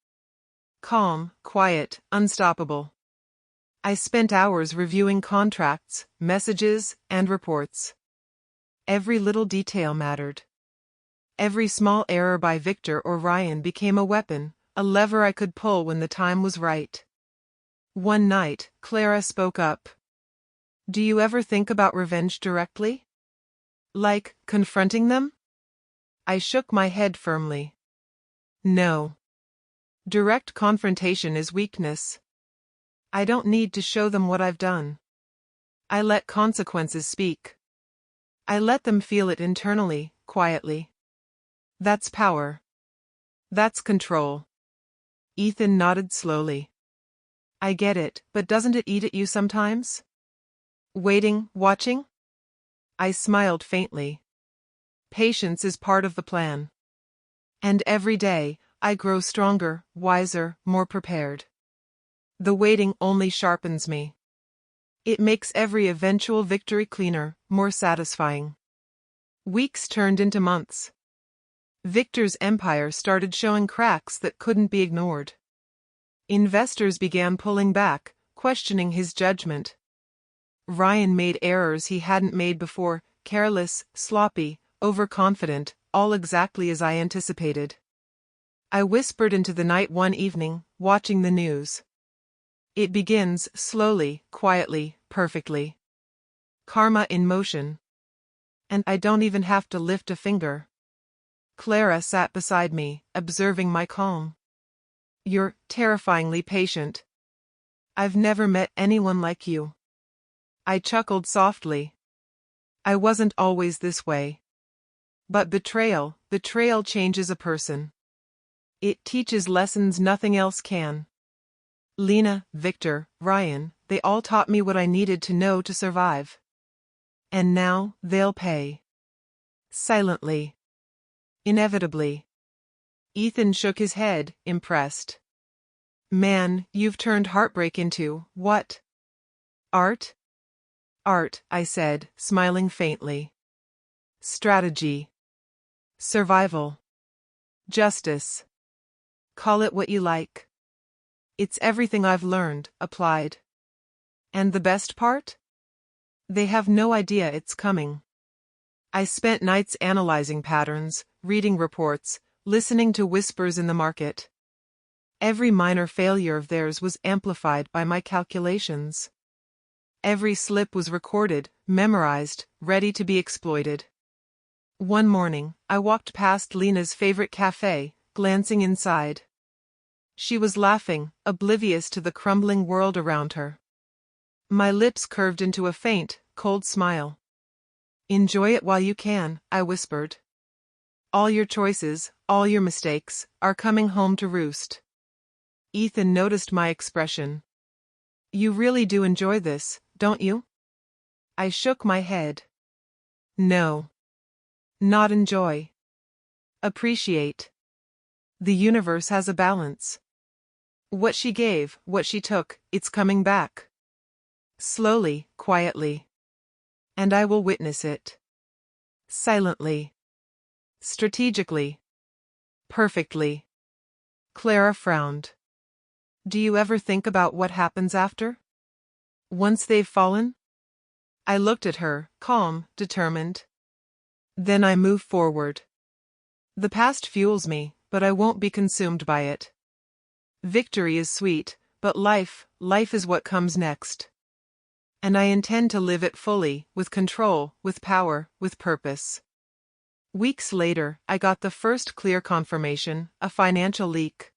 Calm, quiet, unstoppable. I spent hours reviewing contracts, messages, and reports. Every little detail mattered. Every small error by Victor or Ryan became a weapon, a lever I could pull when the time was right. One night, Clara spoke up. Do you ever think about revenge directly? Like, confronting them? I shook my head firmly. No. Direct confrontation is weakness. I don't need to show them what I've done. I let consequences speak. I let them feel it internally, quietly. That's power. That's control. Ethan nodded slowly. I get it, but doesn't it eat at you sometimes? Waiting, watching? I smiled faintly. Patience is part of the plan. And every day, I grow stronger, wiser, more prepared. The waiting only sharpens me. It makes every eventual victory cleaner, more satisfying. Weeks turned into months. Victor's empire started showing cracks that couldn't be ignored. Investors began pulling back, questioning his judgment. Ryan made errors he hadn't made before, careless, sloppy, overconfident, all exactly as I anticipated. I whispered into the night one evening, watching the news. It begins, slowly, quietly, perfectly. Karma in motion. And I don't even have to lift a finger. Clara sat beside me, observing my calm. You're terrifyingly patient. I've never met anyone like you. I chuckled softly. I wasn't always this way. But betrayal changes a person. It teaches lessons nothing else can. Lena, Victor, Ryan, they all taught me what I needed to know to survive. And now, they'll pay. Silently. Inevitably. Ethan shook his head, impressed. Man, you've turned heartbreak into, what? Art? Art, I said, smiling faintly. Strategy. Survival. Justice. Call it what you like. It's everything I've learned, applied. And the best part? They have no idea it's coming. I spent nights analyzing patterns, reading reports, listening to whispers in the market. Every minor failure of theirs was amplified by my calculations. Every slip was recorded, memorized, ready to be exploited. One morning, I walked past Lena's favorite cafe, glancing inside. She was laughing, oblivious to the crumbling world around her. My lips curved into a faint, cold smile. Enjoy it while you can, I whispered. All your choices, all your mistakes, are coming home to roost. Ethan noticed my expression. You really do enjoy this, don't you? I shook my head. No. Not enjoy. Appreciate. The universe has a balance. What she gave, what she took, it's coming back. Slowly, quietly. And I will witness it. Silently. Strategically. Perfectly. Clara frowned. Do you ever think about what happens after? Once they've fallen? I looked at her, calm, determined. Then I move forward. The past fuels me, but I won't be consumed by it. Victory is sweet, but life is what comes next. And I intend to live it fully, with control, with power, with purpose. Weeks later, I got the first clear confirmation, a financial leak.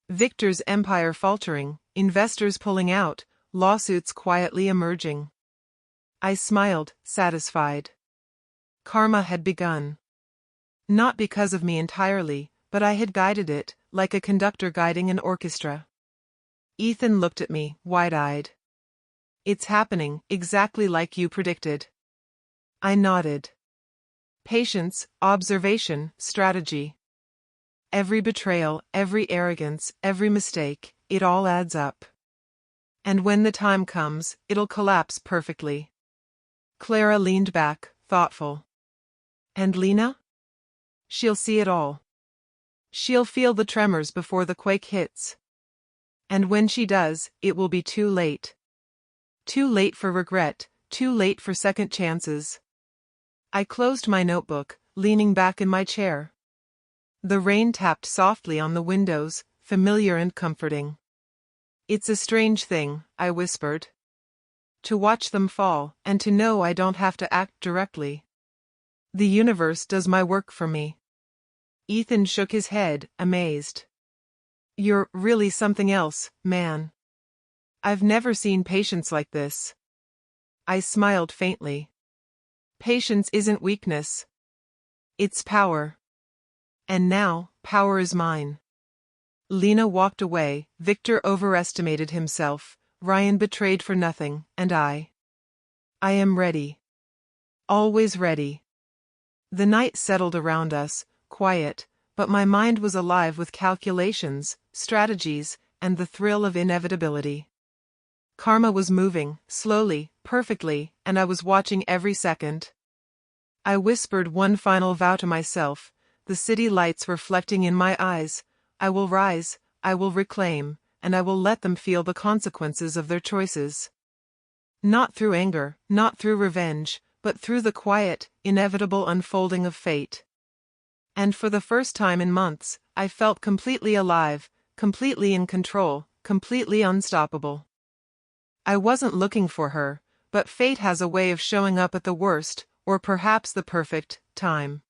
Victor's empire faltering, investors pulling out, lawsuits quietly emerging. I smiled, satisfied. Karma had begun. Not because of me entirely, but I had guided it, like a conductor guiding an orchestra. Ethan looked at me, wide-eyed. It's happening, exactly like you predicted. I nodded. Patience, observation, strategy. Every betrayal, every arrogance, every mistake, it all adds up. And when the time comes, it'll collapse perfectly. Clara leaned back, thoughtful. And Lena? She'll see it all. She'll feel the tremors before the quake hits. And when she does, it will be too late. Too late for regret, too late for second chances. I closed my notebook, leaning back in my chair. The rain tapped softly on the windows, familiar and comforting. It's a strange thing, I whispered. To watch them fall, and to know I don't have to act directly. The universe does my work for me. Ethan shook his head, amazed. You're really something else, man. I've never seen patience like this. I smiled faintly. Patience isn't weakness. It's power. And now, power is mine. Lena walked away, Victor overestimated himself, Ryan betrayed for nothing, and I am ready. Always ready. The night settled around us, quiet, but my mind was alive with calculations, strategies, and the thrill of inevitability. Karma was moving, slowly, perfectly, and I was watching every second. I whispered one final vow to myself, the city lights reflecting in my eyes. I will rise, I will reclaim, and I will let them feel the consequences of their choices. Not through anger, not through revenge, but through the quiet, inevitable unfolding of fate. And for the first time in months, I felt completely alive, completely in control, completely unstoppable. I wasn't looking for her, but fate has a way of showing up at the worst, or perhaps the perfect, time.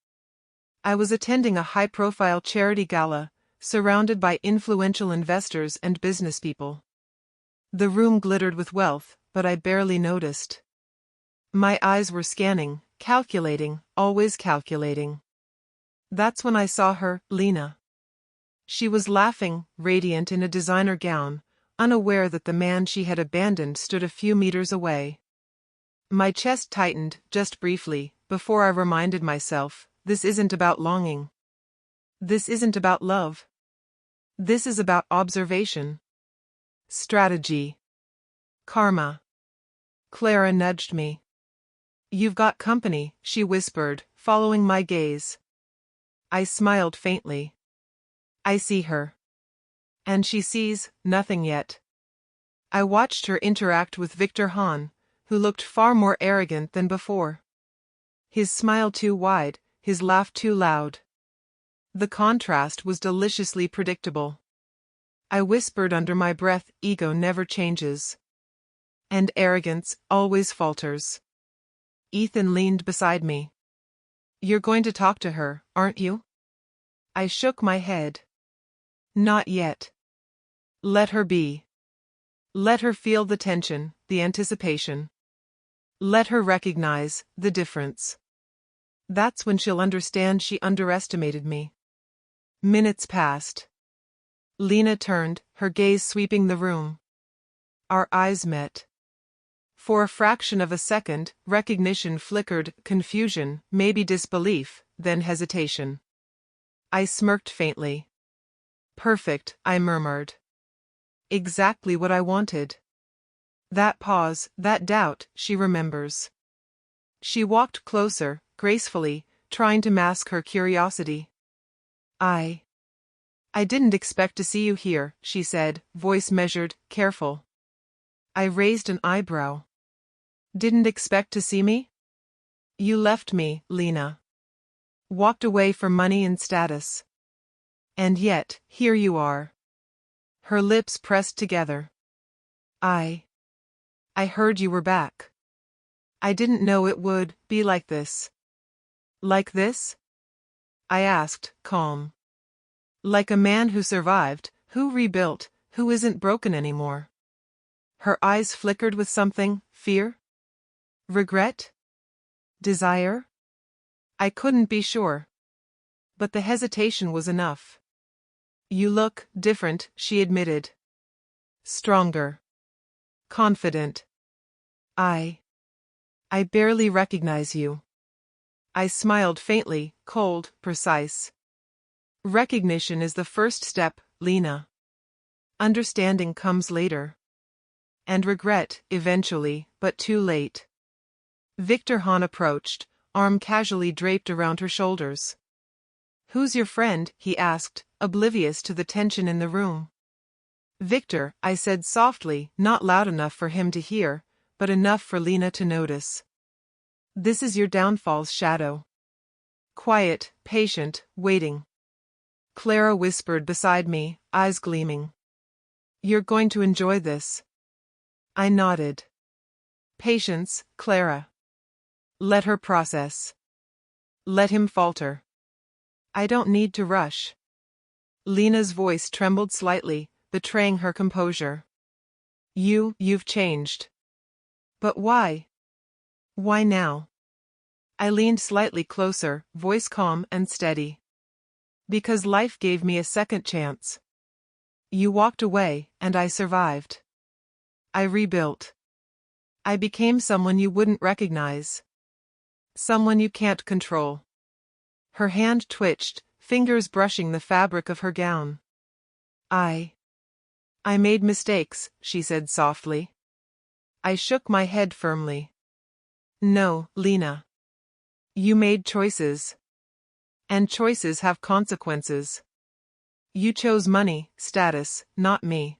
I was attending a high-profile charity gala, surrounded by influential investors and businesspeople. The room glittered with wealth, but I barely noticed. My eyes were scanning, calculating, always calculating. That's when I saw her, Lena. She was laughing, radiant in a designer gown, unaware that the man she had abandoned stood a few meters away. My chest tightened, just briefly, before I reminded myself, this isn't about longing. This isn't about love. This is about observation. Strategy. Karma. Clara nudged me. You've got company, she whispered, following my gaze. I smiled faintly. I see her. And she sees nothing yet. I watched her interact with Victor Hahn, who looked far more arrogant than before. His smile too wide, his laugh too loud. The contrast was deliciously predictable. I whispered under my breath, ego never changes. And arrogance always falters. Ethan leaned beside me. You're going to talk to her, aren't you? I shook my head. Not yet. Let her be. Let her feel the tension, the anticipation. Let her recognize the difference. That's when she'll understand she underestimated me. Minutes passed. Lena turned, her gaze sweeping the room. Our eyes met. For a fraction of a second, recognition flickered, confusion, maybe disbelief, then hesitation. I smirked faintly. Perfect, I murmured. Exactly what I wanted. That pause, that doubt, she remembers. She walked closer, gracefully, trying to mask her curiosity. I didn't expect to see you here, she said, voice measured, careful. I raised an eyebrow. Didn't expect to see me? You left me, Lena. Walked away for money and status. And yet, here you are. Her lips pressed together. I heard you were back. I didn't know it would be like this. Like this? I asked, calm. Like a man who survived, who rebuilt, who isn't broken anymore. Her eyes flickered with something, fear? Regret? Desire? I couldn't be sure. But the hesitation was enough. You look different, she admitted. Stronger. Confident. I barely recognize you. I smiled faintly, cold, precise. Recognition is the first step, Lena. Understanding comes later. And regret, eventually, but too late. Victor Hahn approached, arm casually draped around her shoulders. Who's your friend? He asked, oblivious to the tension in the room. Victor, I said softly, not loud enough for him to hear, but enough for Lena to notice. This is your downfall's shadow. Quiet, patient, waiting. Clara whispered beside me, eyes gleaming. You're going to enjoy this. I nodded. Patience, Clara. Let her process. Let him falter. I don't need to rush. Lena's voice trembled slightly, betraying her composure. You've changed. But why? Why now? I leaned slightly closer, voice calm and steady. Because life gave me a second chance. You walked away, and I survived. I rebuilt. I became someone you wouldn't recognize. Someone you can't control. Her hand twitched, fingers brushing the fabric of her gown. I made mistakes, she said softly. I shook my head firmly. No, Lena. You made choices. And choices have consequences. You chose money, status, not me.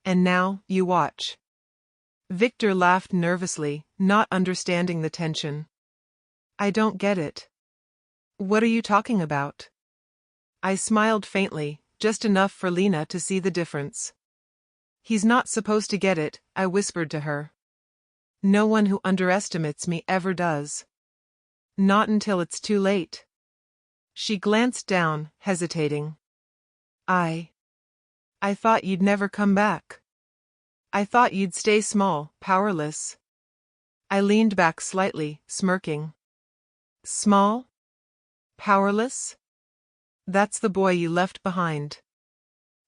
And now, you watch. Victor laughed nervously, not understanding the tension. I don't get it. What are you talking about? I smiled faintly, just enough for Lena to see the difference. He's not supposed to get it, I whispered to her. No one who underestimates me ever does. Not until it's too late. She glanced down, hesitating. I thought you'd never come back. I thought you'd stay small, powerless. I leaned back slightly, smirking. Small? Powerless? That's the boy you left behind.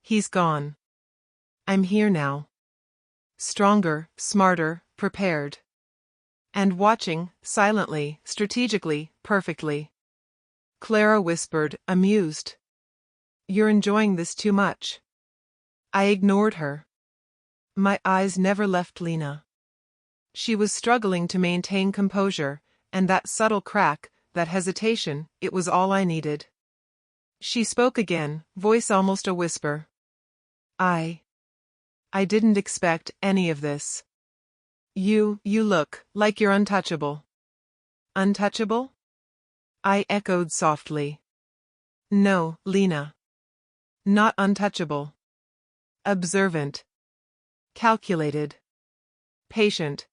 He's gone. I'm here now. Stronger, smarter, prepared. And watching, silently, strategically, perfectly. Clara whispered, amused. You're enjoying this too much. I ignored her. My eyes never left Lena. She was struggling to maintain composure, and that subtle crack, that hesitation, it was all I needed. She spoke again, voice almost a whisper. I didn't expect any of this. You look like you're untouchable. Untouchable? I echoed softly. No, Lena. Not untouchable. Observant. Calculated. Patient.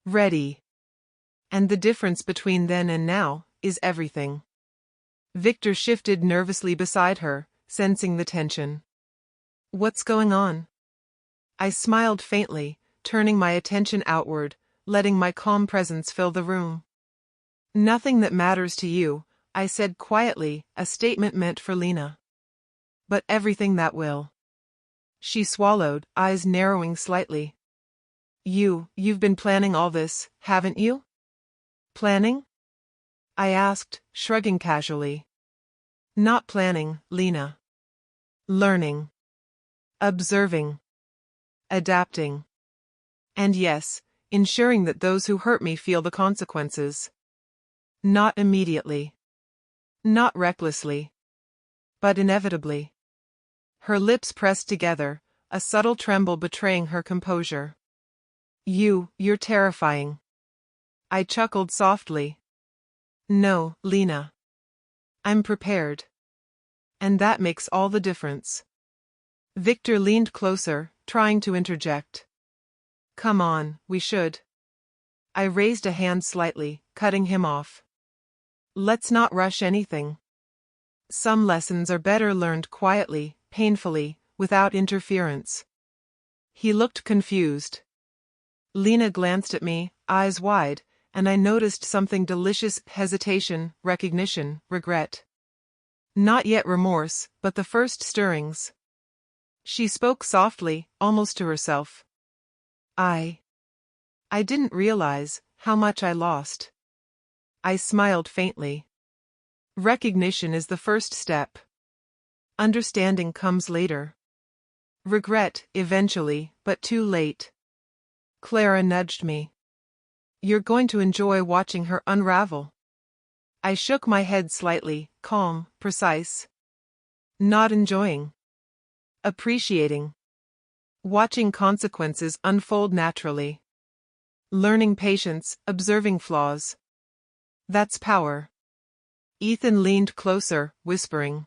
Ready. And the difference between then and now is everything. Victor shifted nervously beside her, sensing the tension. What's going on? I smiled faintly, turning my attention outward, letting my calm presence fill the room. Nothing that matters to you, I said quietly, a statement meant for Lena. But everything that will. She swallowed, eyes narrowing slightly. You've been planning all this, haven't you? Planning? I asked, shrugging casually. Not planning, Lena. Learning. Observing. Adapting. And yes, ensuring that those who hurt me feel the consequences. Not immediately. Not recklessly. But inevitably. Her lips pressed together, a subtle tremble betraying her composure. You're terrifying. I chuckled softly. No, Lena. I'm prepared. And that makes all the difference. Victor leaned closer, trying to interject. Come on, we should. I raised a hand slightly, cutting him off. Let's not rush anything. Some lessons are better learned quietly, painfully, without interference. He looked confused. Lena glanced at me, eyes wide, and I noticed something delicious: hesitation, recognition, regret. Not yet remorse, but the first stirrings. She spoke softly, almost to herself. I didn't realize how much I lost. I smiled faintly. Recognition is the first step. Understanding comes later. Regret, eventually, but too late. Clara nudged me. You're going to enjoy watching her unravel. I shook my head slightly, calm, precise. Not enjoying. Appreciating. Watching consequences unfold naturally. Learning patience, observing flaws. That's power. Ethan leaned closer, whispering.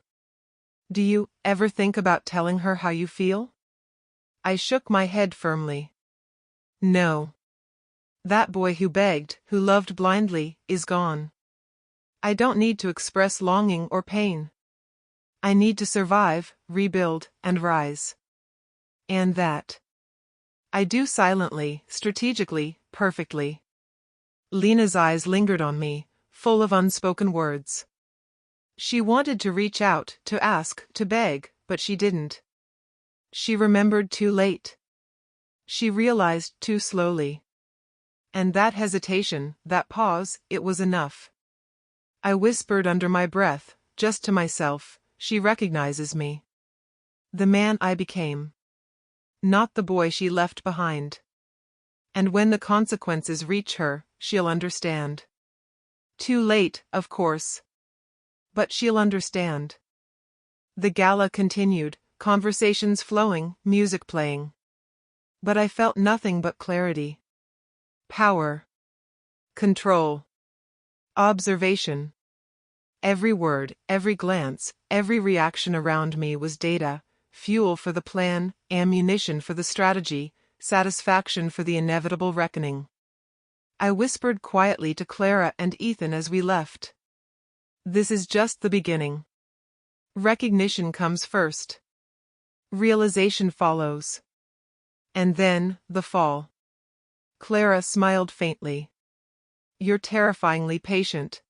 Do you ever think about telling her how you feel? I shook my head firmly. No. That boy who begged, who loved blindly, is gone. I don't need to express longing or pain. I need to survive, rebuild, and rise. And that I do silently, strategically, perfectly. Lena's eyes lingered on me, full of unspoken words. She wanted to reach out, to ask, to beg, but she didn't. She remembered too late. She realized too slowly. And that hesitation, that pause, it was enough. I whispered under my breath, just to myself, she recognizes me. The man I became. Not the boy she left behind. And when the consequences reach her, she'll understand. Too late, of course. But she'll understand. The gala continued, conversations flowing, music playing. But I felt nothing but clarity. Power. Control. Observation. Every word, every glance, every reaction around me was data, fuel for the plan, ammunition for the strategy, satisfaction for the inevitable reckoning. I whispered quietly to Clara and Ethan as we left. This is just the beginning. Recognition comes first. Realization follows. And then, the fall. Clara smiled faintly. You're terrifyingly patient.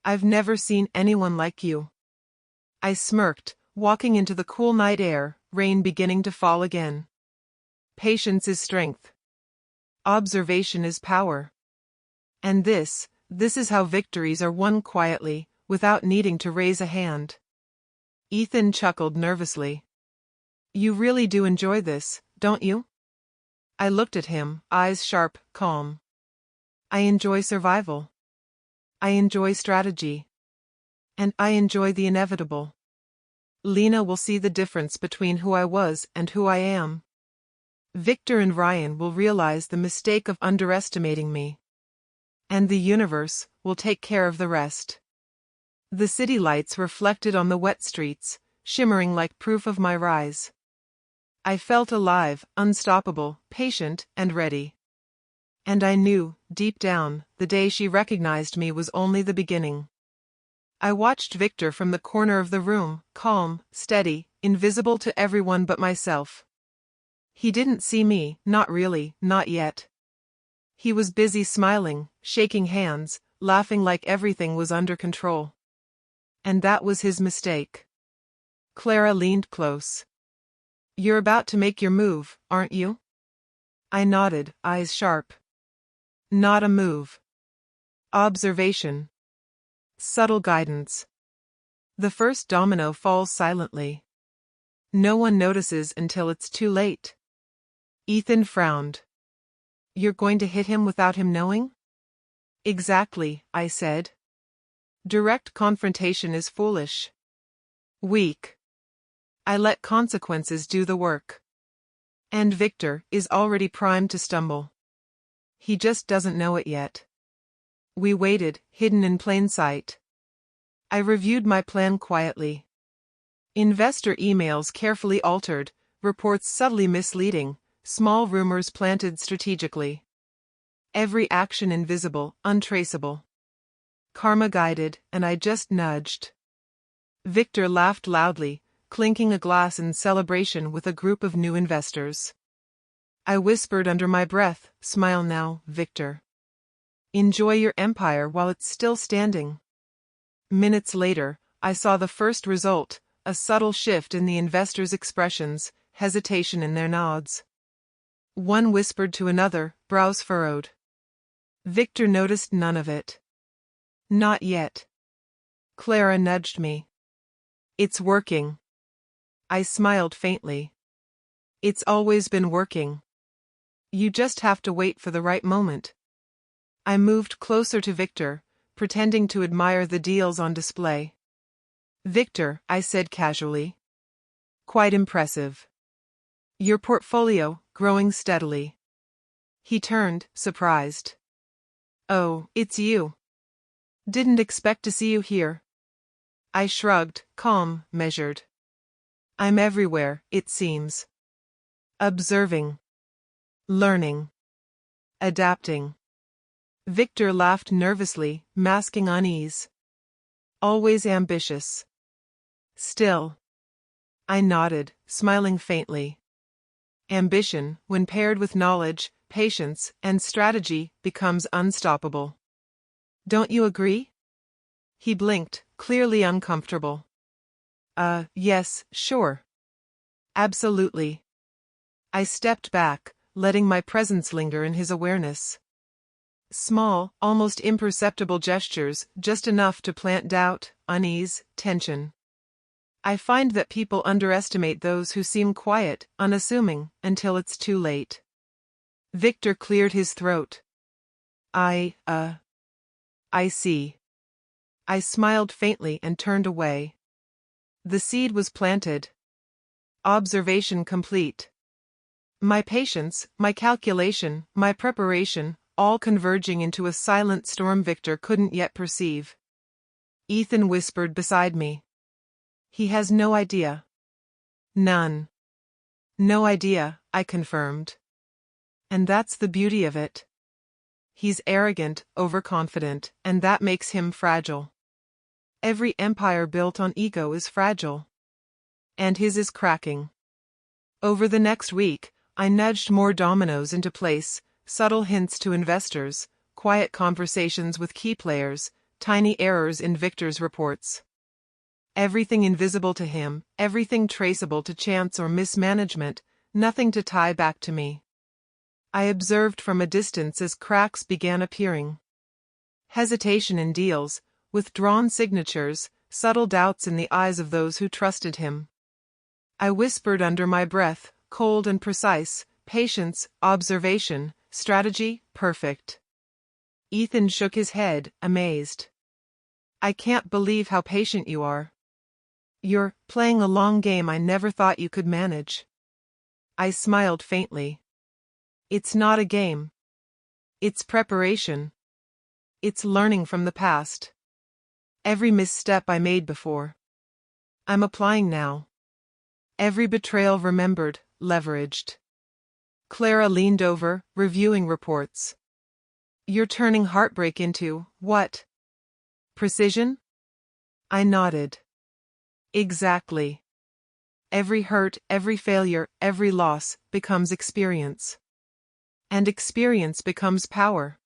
I've never seen anyone like you. I smirked, walking into the cool night air, rain beginning to fall again. Patience is strength. Observation is power. And this is how victories are won quietly, without needing to raise a hand. Ethan chuckled nervously. You really do enjoy this, don't you? I looked at him, eyes sharp, calm. I enjoy survival. I enjoy strategy. And I enjoy the inevitable. Lena will see the difference between who I was and who I am. Victor and Ryan will realize the mistake of underestimating me. And the universe will take care of the rest. The city lights reflected on the wet streets, shimmering like proof of my rise. I felt alive, unstoppable, patient, and ready. And I knew, deep down, the day she recognized me was only the beginning. I watched Victor from the corner of the room, calm, steady, invisible to everyone but myself. He didn't see me, not really, not yet. He was busy smiling, shaking hands, laughing like everything was under control. And that was his mistake. Clara leaned close. "You're about to make your move, aren't you?" I nodded, eyes sharp. Not a move. Observation. Subtle guidance. The first domino falls silently. No one notices until it's too late. Ethan frowned. "You're going to hit him without him knowing?" "Exactly," I said. "Direct confrontation is foolish. Weak. I let consequences do the work. And Victor is already primed to stumble. He just doesn't know it yet." We waited, hidden in plain sight. I reviewed my plan quietly. Investor emails carefully altered, reports subtly misleading, small rumors planted strategically. Every action invisible, untraceable. Karma guided, and I just nudged. Victor laughed loudly, clinking a glass in celebration with a group of new investors. I whispered under my breath, "Smile now, Victor. Enjoy your empire while it's still standing." Minutes later, I saw the first result, a subtle shift in the investors' expressions, hesitation in their nods. One whispered to another, brows furrowed. Victor noticed none of it. "Not yet." Clara nudged me. "It's working." I smiled faintly. "It's always been working. You just have to wait for the right moment." I moved closer to Victor, pretending to admire the deals on display. "Victor," I said casually. "Quite impressive. Your portfolio, growing steadily." He turned, surprised. "Oh, it's you. Didn't expect to see you here." I shrugged, calm, measured. "I'm everywhere, it seems. Observing. Learning. Adapting." Victor laughed nervously, masking unease. "Always ambitious." "Still." I nodded, smiling faintly. Ambition, when paired with knowledge, patience, and strategy, becomes unstoppable. "Don't you agree?" He blinked, clearly uncomfortable. Yes, sure. Absolutely." I stepped back, letting my presence linger in his awareness. Small, almost imperceptible gestures, just enough to plant doubt, unease, tension. I find that people underestimate those who seem quiet, unassuming, until it's too late. Victor cleared his throat. I see." I smiled faintly and turned away. The seed was planted. Observation complete. My patience, my calculation, my preparation, all converging into a silent storm Victor couldn't yet perceive. Ethan whispered beside me. "He has no idea." "None." "No idea," I confirmed. "And that's the beauty of it. He's arrogant, overconfident, and that makes him fragile. Every empire built on ego is fragile. And his is cracking." Over the next week, I nudged more dominoes into place, subtle hints to investors, quiet conversations with key players, tiny errors in Victor's reports. Everything invisible to him, everything traceable to chance or mismanagement, nothing to tie back to me. I observed from a distance as cracks began appearing. Hesitation in deals, withdrawn signatures, subtle doubts in the eyes of those who trusted him. I whispered under my breath, cold and precise, patience, observation, strategy, perfect. Ethan shook his head, amazed. "I can't believe how patient you are." You're playing a long game I never thought you could manage. I smiled faintly. It's not a game. It's preparation. It's learning from the past. Every misstep I made before, I'm applying now. Every betrayal remembered, leveraged. Clara leaned over, reviewing reports. You're turning heartbreak into, what? Precision? I nodded. Exactly. Every hurt, every failure, every loss becomes experience. And experience becomes power.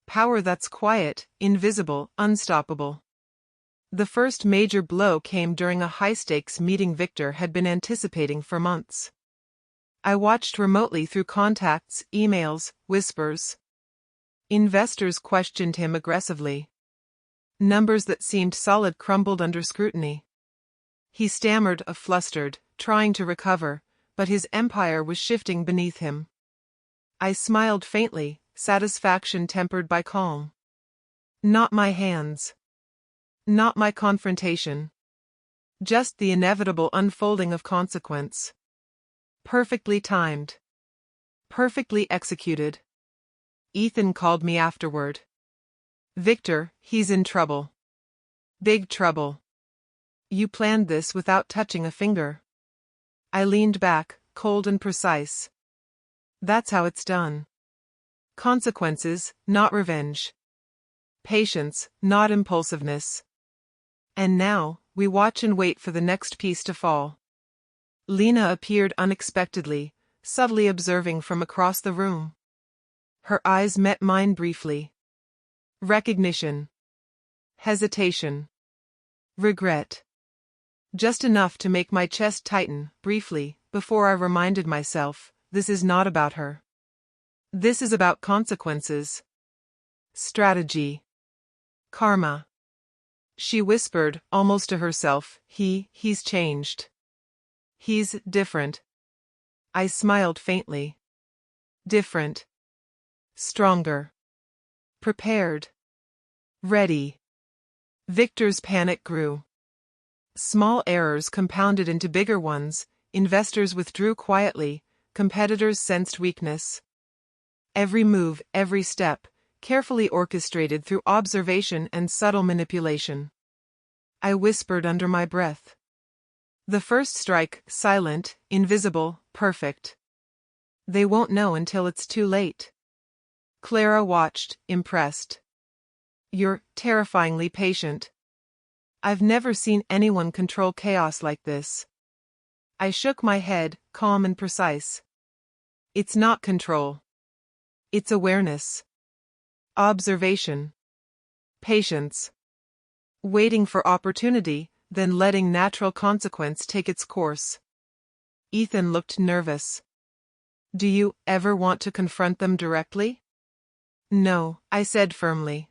Power that's quiet, invisible, unstoppable. The first major blow came during a high-stakes meeting Victor had been anticipating for months. I watched remotely through contacts, emails, whispers. Investors questioned him aggressively. Numbers that seemed solid crumbled under scrutiny. He stammered, flustered, trying to recover, but his empire was shifting beneath him. I smiled faintly, satisfaction tempered by calm. Not my hands. Not my confrontation. Just the inevitable unfolding of consequence. Perfectly timed. Perfectly executed. Ethan called me afterward. Victor, he's in trouble. Big trouble. You planned this without touching a finger. I leaned back, cold and precise. That's how it's done. Consequences, not revenge. Patience, not impulsiveness. And now, we watch and wait for the next piece to fall. Lena appeared unexpectedly, subtly observing from across the room. Her eyes met mine briefly. Recognition. Hesitation. Regret. Just enough to make my chest tighten, briefly, before I reminded myself, this is not about her. This is about consequences. Strategy. Karma. She whispered, almost to herself, he's changed. He's different. I smiled faintly. Different. Stronger. Prepared. Ready. Victor's panic grew. Small errors compounded into bigger ones, investors withdrew quietly, competitors sensed weakness. Every move, every step, carefully orchestrated through observation and subtle manipulation. I whispered under my breath. The first strike, silent, invisible, perfect. They won't know until it's too late. Clara watched, impressed. You're terrifyingly patient. I've never seen anyone control chaos like this. I shook my head, calm and precise. It's not control. It's awareness. Observation. Patience. Waiting for opportunity, then letting natural consequence take its course. Ethan looked nervous. Do you ever want to confront them directly? No, I said firmly.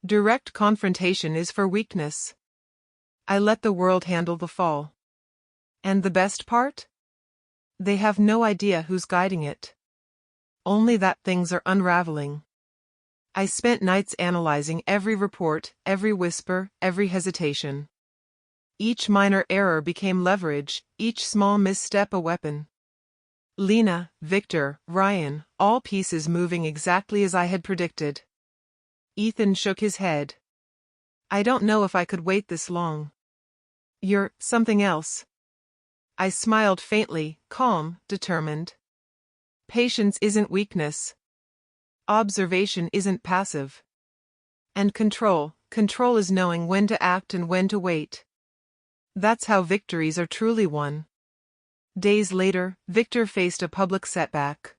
Direct confrontation is for weakness. I let the world handle the fall. And the best part? They have no idea who's guiding it. Only that things are unraveling. I spent nights analyzing every report, every whisper, every hesitation. Each minor error became leverage, each small misstep a weapon. Lena, Victor, Ryan, all pieces moving exactly as I had predicted. Ethan shook his head. I don't know if I could wait this long. You're something else. I smiled faintly, calm, determined. Patience isn't weakness. Observation isn't passive. And control is knowing when to act and when to wait. That's how victories are truly won. Days later, Victor faced a public setback.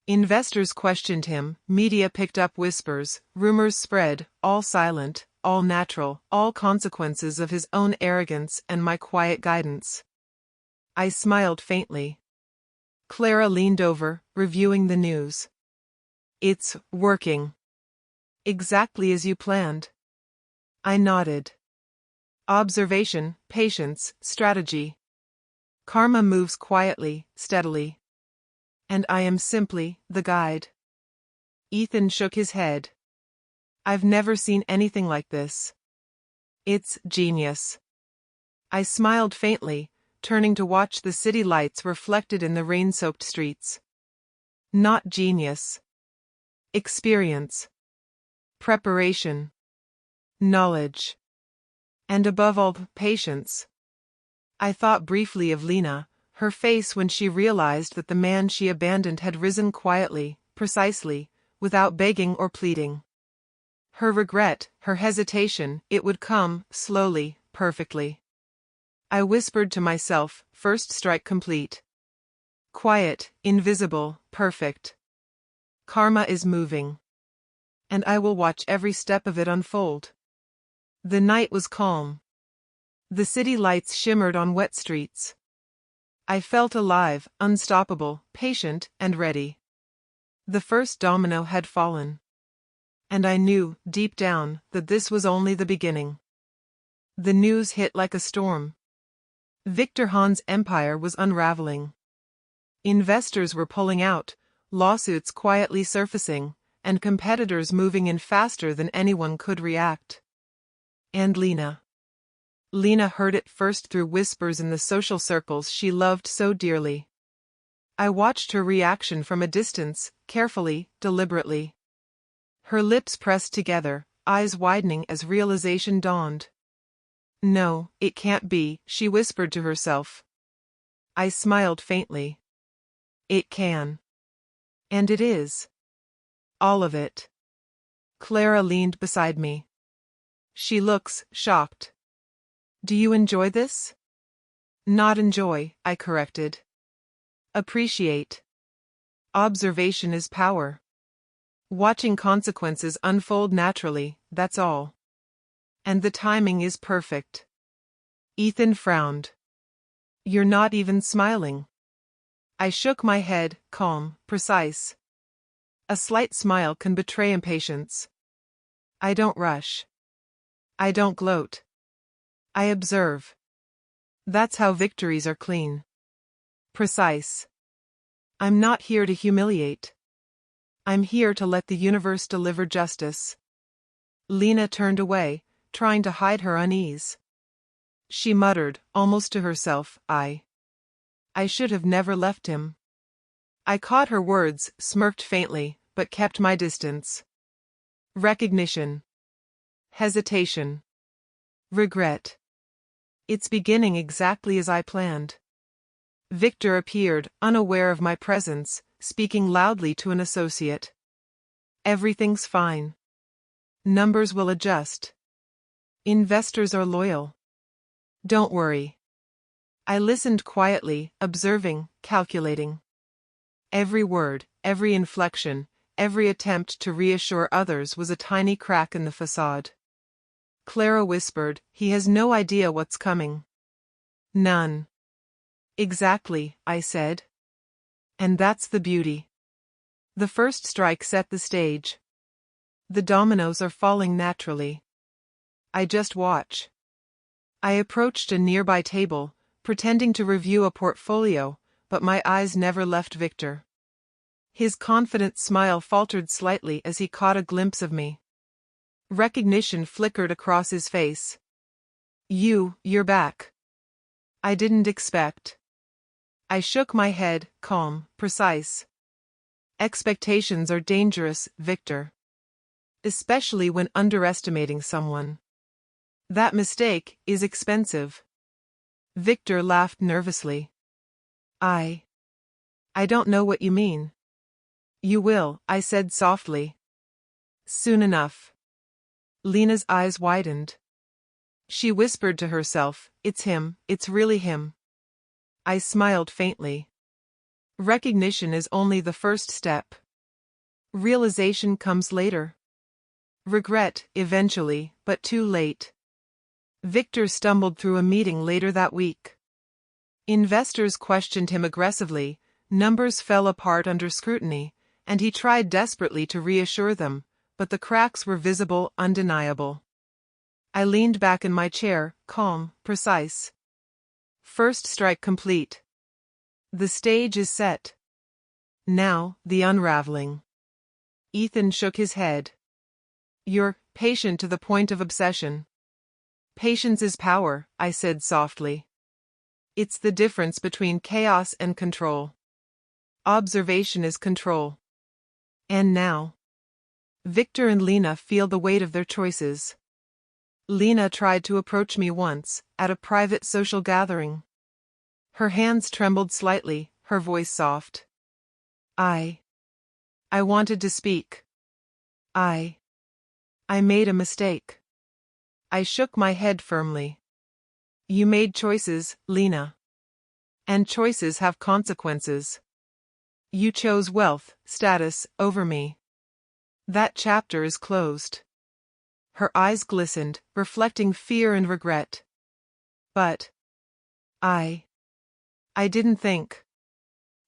Investors questioned him, media picked up whispers, rumors spread, all silent, all natural, all consequences of his own arrogance and my quiet guidance. I smiled faintly. Clara leaned over, reviewing the news. It's working. Exactly as you planned. I nodded. Observation, patience, strategy. Karma moves quietly, steadily. And I am simply the guide. Ethan shook his head. I've never seen anything like this. It's genius. I smiled faintly, turning to watch the city lights reflected in the rain-soaked streets. Not genius. Experience. Preparation. Knowledge. And above all, patience. I thought briefly of Lena, her face when she realized that the man she abandoned had risen quietly, precisely, without begging or pleading. Her regret, her hesitation, it would come, slowly, perfectly. I whispered to myself, first strike complete. Quiet, invisible, perfect. Karma is moving. And I will watch every step of it unfold. The night was calm. The city lights shimmered on wet streets. I felt alive, unstoppable, patient, and ready. The first domino had fallen. And I knew, deep down, that this was only the beginning. The news hit like a storm. Victor Hahn's empire was unraveling. Investors were pulling out, lawsuits quietly surfacing, and competitors moving in faster than anyone could react. And Lena. Lena heard it first through whispers in the social circles she loved so dearly. I watched her reaction from a distance, carefully, deliberately. Her lips pressed together, eyes widening as realization dawned. No, it can't be, she whispered to herself. I smiled faintly. It can. And it is. All of it. Clara leaned beside me. She looks shocked. Do you enjoy this? Not enjoy, I corrected. Appreciate. Observation is power. Watching consequences unfold naturally, that's all. And the timing is perfect. Ethan frowned. You're not even smiling. I shook my head, calm, precise. A slight smile can betray impatience. I don't rush. I don't gloat. I observe. That's how victories are clean. Precise. I'm not here to humiliate. I'm here to let the universe deliver justice. Lena turned away, trying to hide her unease. She muttered, almost to herself, I should have never left him. I caught her words, smirked faintly, but kept my distance. Recognition. Hesitation. Regret. It's beginning exactly as I planned. Victor appeared, unaware of my presence, speaking loudly to an associate. Everything's fine. Numbers will adjust. Investors are loyal. Don't worry. I listened quietly, observing, calculating. Every word, every inflection, every attempt to reassure others was a tiny crack in the facade. Clara whispered, he has no idea what's coming. None. Exactly, I said. And that's the beauty. The first strike set the stage. The dominoes are falling naturally. I just watch. I approached a nearby table, pretending to review a portfolio, but my eyes never left Victor. His confident smile faltered slightly as he caught a glimpse of me. Recognition flickered across his face. You're back. I didn't expect. I shook my head, calm, precise. Expectations are dangerous, Victor. Especially when underestimating someone. That mistake is expensive. Victor laughed nervously. I don't know what you mean. You will, I said softly. Soon enough. Lena's eyes widened. She whispered to herself, it's him, it's really him. I smiled faintly. Recognition is only the first step. Realization comes later. Regret, eventually, but too late. Victor stumbled through a meeting later that week. Investors questioned him aggressively, numbers fell apart under scrutiny, and he tried desperately to reassure them, but the cracks were visible, undeniable. I leaned back in my chair, calm, precise. First strike complete. The stage is set. Now, the unraveling. Ethan shook his head. You're patient to the point of obsession. Patience is power, I said softly. It's the difference between chaos and control. Observation is control. And now, Victor and Lena feel the weight of their choices. Lena tried to approach me once, at a private social gathering. Her hands trembled slightly, her voice soft. I wanted to speak. I made a mistake. I shook my head firmly. You made choices, Lena. And choices have consequences. You chose wealth, status, over me. That chapter is closed. Her eyes glistened, reflecting fear and regret. But I didn't think.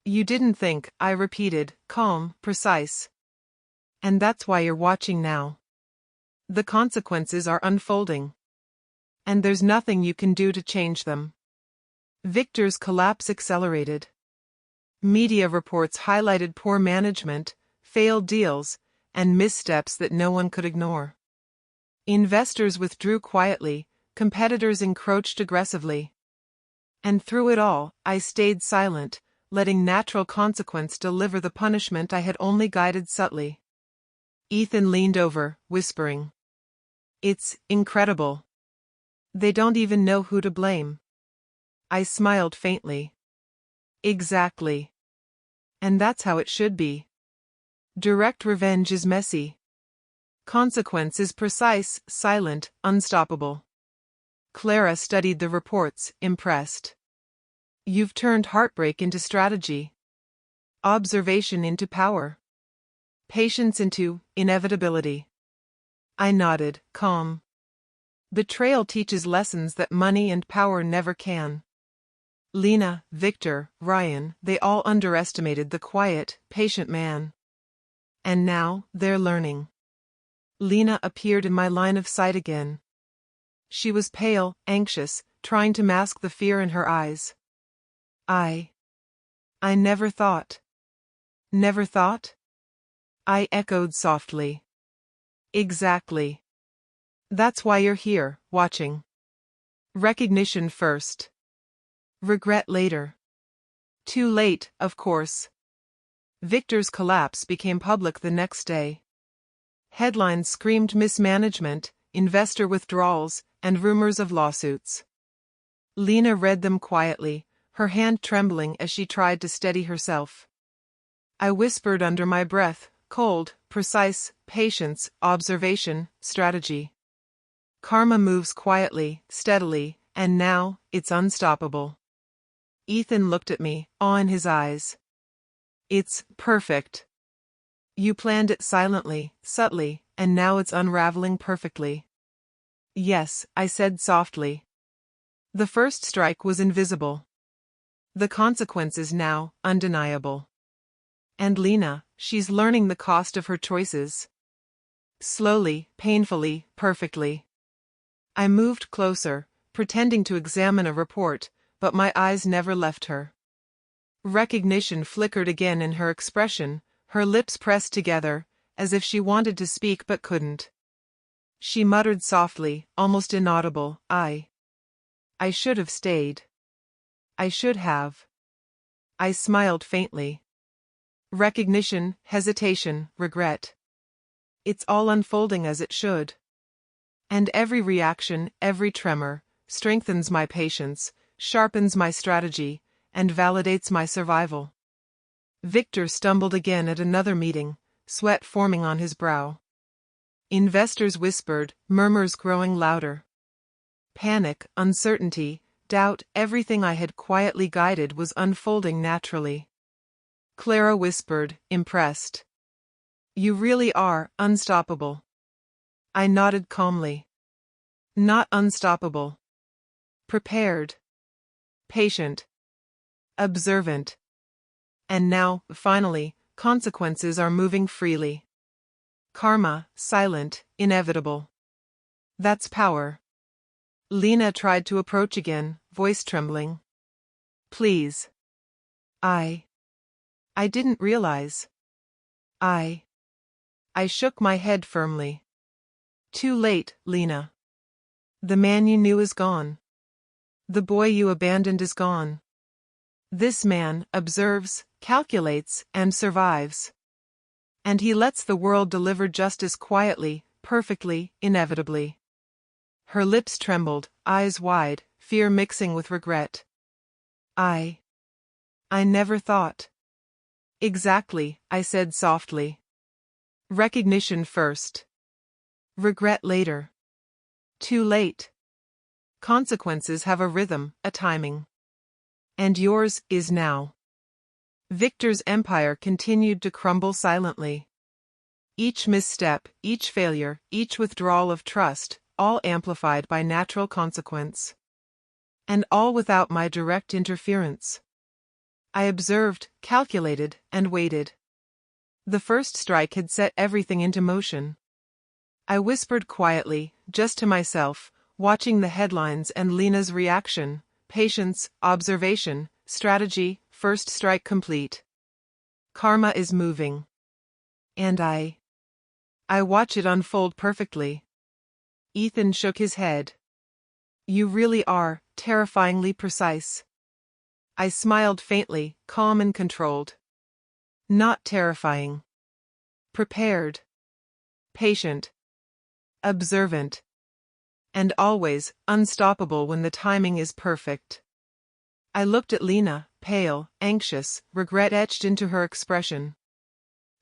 You didn't think, I repeated, calm, precise. And that's why you're watching now. The consequences are unfolding. And there's nothing you can do to change them. Victor's collapse accelerated. Media reports highlighted poor management, failed deals, and missteps that no one could ignore. Investors withdrew quietly, competitors encroached aggressively. And through it all, I stayed silent, letting natural consequence deliver the punishment I had only guided subtly. Ethan leaned over, whispering. It's incredible. They don't even know who to blame. I smiled faintly. Exactly. And that's how it should be. Direct revenge is messy. Consequence is precise, silent, unstoppable. Clara studied the reports, impressed. You've turned heartbreak into strategy. Observation into power. Patience into inevitability. I nodded, calm. Betrayal teaches lessons that money and power never can. Lena, Victor, Ryan, they all underestimated the quiet, patient man. And now, they're learning. Lena appeared in my line of sight again. She was pale, anxious, trying to mask the fear in her eyes. I never thought. Never thought? I echoed softly. Exactly. That's why you're here, watching. Recognition first. Regret later. Too late, of course. Victor's collapse became public the next day. Headlines screamed mismanagement, investor withdrawals, and rumors of lawsuits. Lena read them quietly, her hand trembling as she tried to steady herself. I whispered under my breath, cold, precise, patience, observation, strategy. Karma moves quietly, steadily, and now, it's unstoppable. Ethan looked at me, awe in his eyes. It's perfect. You planned it silently, subtly, and now it's unraveling perfectly. Yes, I said softly. The first strike was invisible. The consequences now, undeniable. And Lena, she's learning the cost of her choices. Slowly, painfully, perfectly. I moved closer, pretending to examine a report, but my eyes never left her. Recognition flickered again in her expression, her lips pressed together, as if she wanted to speak but couldn't. She muttered softly, almost inaudible, I should have stayed. I should have. I smiled faintly. Recognition, hesitation, regret. It's all unfolding as it should. And every reaction, every tremor, strengthens my patience, sharpens my strategy, and validates my survival. Victor stumbled again at another meeting, sweat forming on his brow. Investors whispered, murmurs growing louder. Panic, uncertainty, doubt, everything I had quietly guided was unfolding naturally. Clara whispered, impressed. You really are unstoppable. I nodded calmly. Not unstoppable. Prepared. Patient. Observant. And now, finally, consequences are moving freely. Karma, silent, inevitable. That's power. Lena tried to approach again, voice trembling. Please. I didn't realize. I shook my head firmly. Too late, Lena. The man you knew is gone. The boy you abandoned is gone. This man observes, calculates, and survives. And he lets the world deliver justice quietly, perfectly, inevitably. Her lips trembled, eyes wide, fear mixing with regret. I never thought. Exactly, I said softly. Recognition first. Regret later. Too late. Consequences have a rhythm, a timing. And yours is now. Victor's empire continued to crumble silently. Each misstep, each failure, each withdrawal of trust, all amplified by natural consequence. And all without my direct interference. I observed, calculated, and waited. The first strike had set everything into motion. I whispered quietly, just to myself, watching the headlines and Lena's reaction. Patience, observation, strategy, first strike complete. Karma is moving. And I watch it unfold perfectly. Ethan shook his head. You really are terrifyingly precise. I smiled faintly, calm and controlled. Not terrifying. Prepared. Patient. Observant. And always unstoppable when the timing is perfect. I looked at Lena, pale, anxious, regret etched into her expression.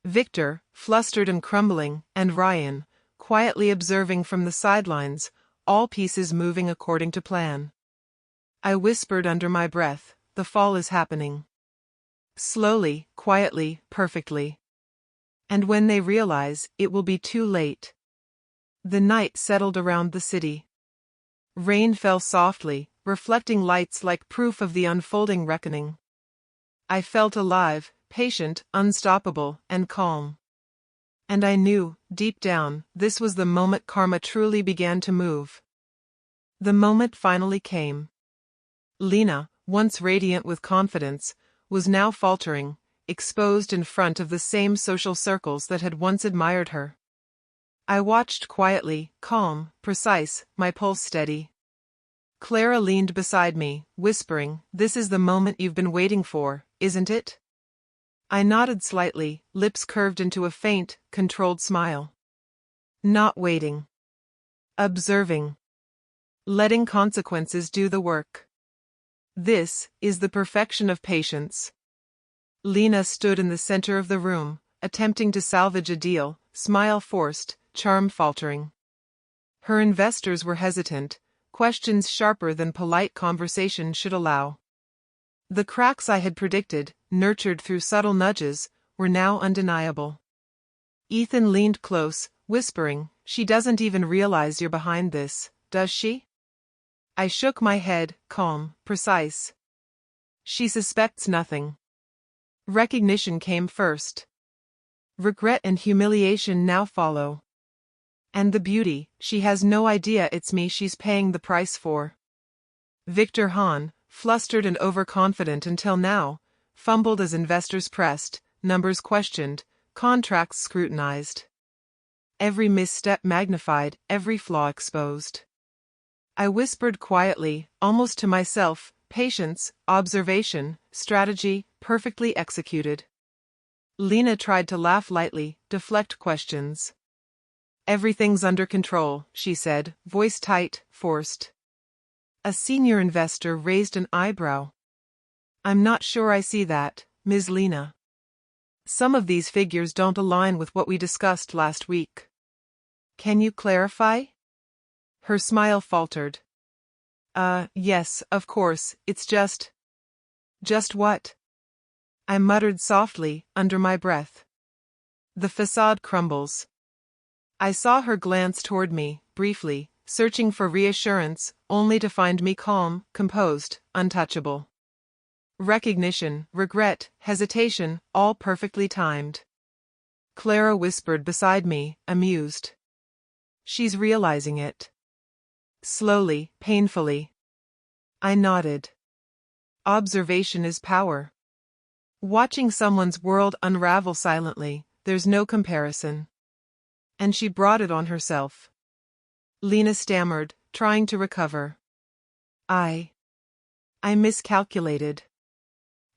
Victor, flustered and crumbling, and Ryan, quietly observing from the sidelines, all pieces moving according to plan. I whispered under my breath, the fall is happening. Slowly, quietly, perfectly. And when they realize, it will be too late. The night settled around the city. Rain fell softly, reflecting lights like proof of the unfolding reckoning. I felt alive, patient, unstoppable, and calm. And I knew, deep down, this was the moment karma truly began to move. The moment finally came. Lena, once radiant with confidence, was now faltering, exposed in front of the same social circles that had once admired her. I watched quietly, calm, precise, my pulse steady. Clara leaned beside me, whispering, "This is the moment you've been waiting for, isn't it?" I nodded slightly, lips curved into a faint, controlled smile. Not waiting. Observing. Letting consequences do the work. This is the perfection of patience. Lena stood in the center of the room, attempting to salvage a deal, smile forced, charm faltering. Her investors were hesitant, questions sharper than polite conversation should allow. The cracks I had predicted, nurtured through subtle nudges, were now undeniable. Ethan leaned close, whispering, "She doesn't even realize you're behind this, does she?" I shook my head, calm, precise. She suspects nothing. Recognition came first. Regret and humiliation now follow. And the beauty, she has no idea it's me she's paying the price for. Victor Hahn, flustered and overconfident until now, fumbled as investors pressed, numbers questioned, contracts scrutinized. Every misstep magnified, every flaw exposed. I whispered quietly, almost to myself, patience, observation, strategy, perfectly executed. Lena tried to laugh lightly, deflect questions. "Everything's under control," she said, voice tight, forced. A senior investor raised an eyebrow. "I'm not sure I see that, Ms. Lena. Some of these figures don't align with what we discussed last week. Can you clarify?" Her smile faltered. Yes, of course, it's just..." "Just what?" I muttered softly, under my breath. "The facade crumbles." I saw her glance toward me, briefly, searching for reassurance, only to find me calm, composed, untouchable. Recognition, regret, hesitation, all perfectly timed. Clara whispered beside me, amused. "She's realizing it." Slowly, painfully. I nodded. Observation is power. Watching someone's world unravel silently, there's no comparison. And she brought it on herself. Lena stammered, trying to recover. I miscalculated.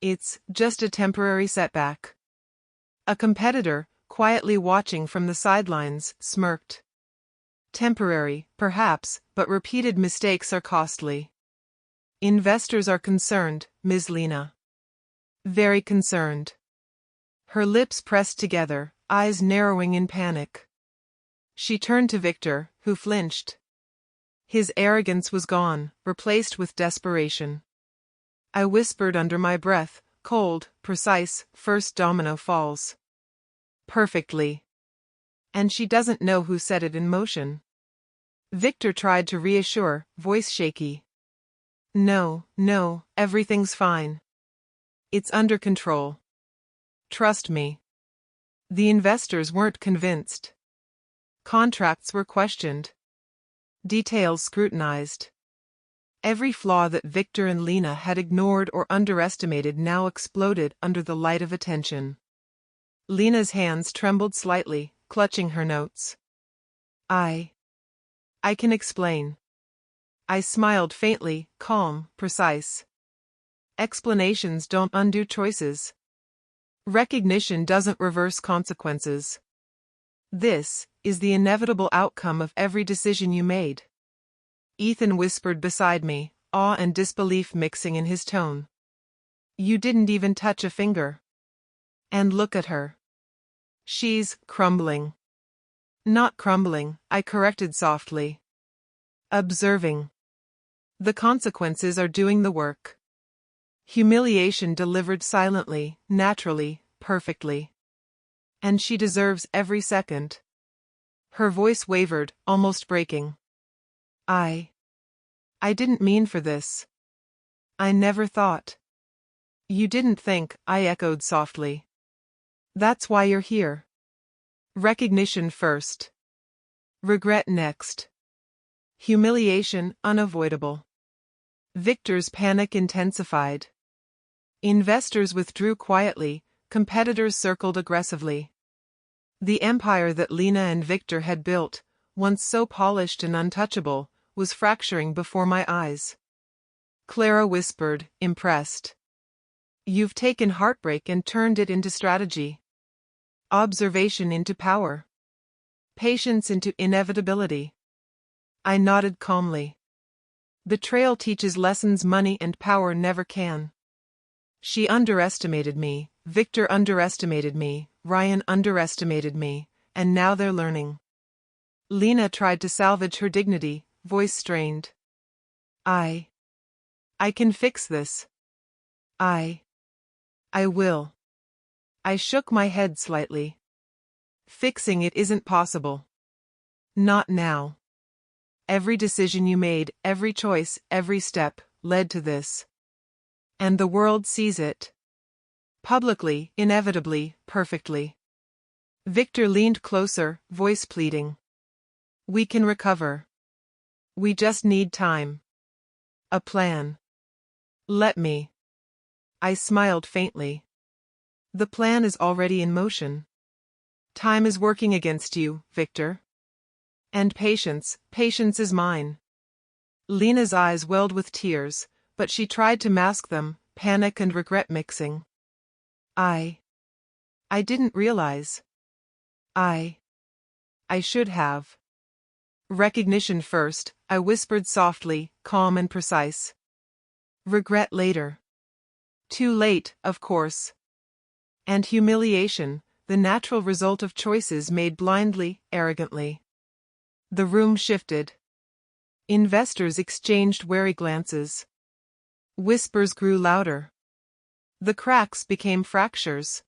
It's just a temporary setback. A competitor, quietly watching from the sidelines, smirked. Temporary, perhaps, but repeated mistakes are costly. Investors are concerned, Ms. Lena. Very concerned. Her lips pressed together, eyes narrowing in panic. She turned to Victor, who flinched. His arrogance was gone, replaced with desperation. I whispered under my breath, cold, precise, first domino falls. Perfectly. And she doesn't know who set it in motion. Victor tried to reassure, voice shaky. No, everything's fine. It's under control. Trust me. The investors weren't convinced. Contracts were questioned. Details scrutinized. Every flaw that Victor and Lena had ignored or underestimated now exploded under the light of attention. Lena's hands trembled slightly, clutching her notes. I can explain. I smiled faintly, calm, precise. Explanations don't undo choices. Recognition doesn't reverse consequences. This is the inevitable outcome of every decision you made. Ethan whispered beside me, awe and disbelief mixing in his tone. You didn't even touch a finger. And look at her. She's crumbling. Not crumbling, I corrected softly. Observing. The consequences are doing the work. Humiliation delivered silently, naturally, perfectly. And she deserves every second. Her voice wavered, almost breaking. I didn't mean for this. I never thought. You didn't think, I echoed softly. That's why you're here. Recognition first. Regret next. Humiliation unavoidable. Victor's panic intensified. Investors withdrew quietly, competitors circled aggressively. The empire that Lena and Victor had built, once so polished and untouchable, was fracturing before my eyes. Clara whispered, impressed. You've taken heartbreak and turned it into strategy. Observation into power. Patience into inevitability. I nodded calmly. Betrayal teaches lessons money and power never can. She underestimated me, Victor underestimated me, Ryan underestimated me, and now they're learning. Lena tried to salvage her dignity, voice strained. I can fix this. I will. I shook my head slightly. Fixing it isn't possible. Not now. Every decision you made, every choice, every step, led to this. And the world sees it. Publicly, inevitably, perfectly. Victor leaned closer, voice pleading. We can recover. We just need time. A plan. Let me. I smiled faintly. The plan is already in motion. Time is working against you, Victor. And patience is mine. Lena's eyes welled with tears, but she tried to mask them, panic and regret mixing. I didn't realize. I should have. Recognition first, I whispered softly, calm and precise. Regret later. Too late, of course. And humiliation, the natural result of choices made blindly, arrogantly. The room shifted. Investors exchanged wary glances. Whispers grew louder. The cracks became fractures.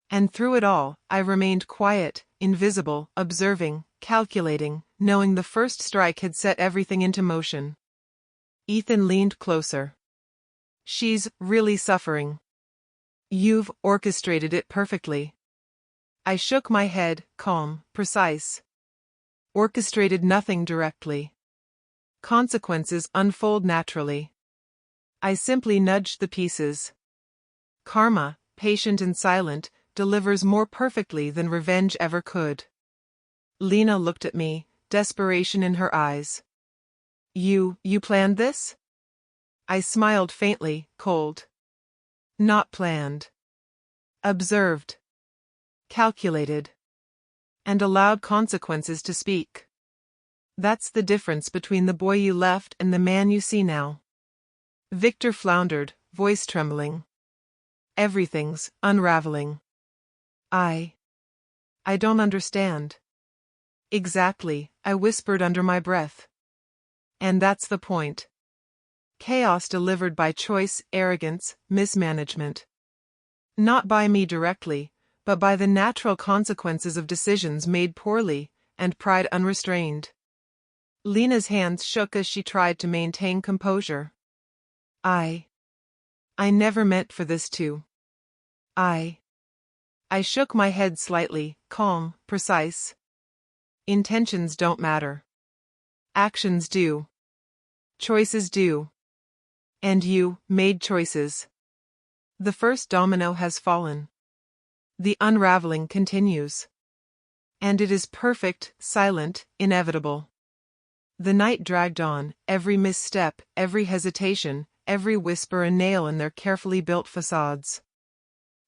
And through it all, I remained quiet, invisible, observing, calculating, knowing the first strike had set everything into motion. Ethan leaned closer. She's really suffering. You've orchestrated it perfectly. I shook my head, calm, precise. Orchestrated nothing directly. Consequences unfold naturally. I simply nudged the pieces. Karma, patient and silent, delivers more perfectly than revenge ever could. Lena looked at me, desperation in her eyes. You planned this? I smiled faintly, cold. Not planned. Observed. Calculated. And allowed consequences to speak. That's the difference between the boy you left and the man you see now. Victor floundered, voice trembling. Everything's unraveling. I don't understand. Exactly, I whispered under my breath. And that's the point. Chaos delivered by choice, arrogance, mismanagement. Not by me directly, but by the natural consequences of decisions made poorly, and pride unrestrained. Lena's hands shook as she tried to maintain composure. I never meant for this to. I shook my head slightly, calm, precise. Intentions don't matter. Actions do. Choices do. And you made choices. The first domino has fallen. The unraveling continues. And it is perfect, silent, inevitable. The night dragged on, every misstep, every hesitation, every whisper a nail in their carefully built facades.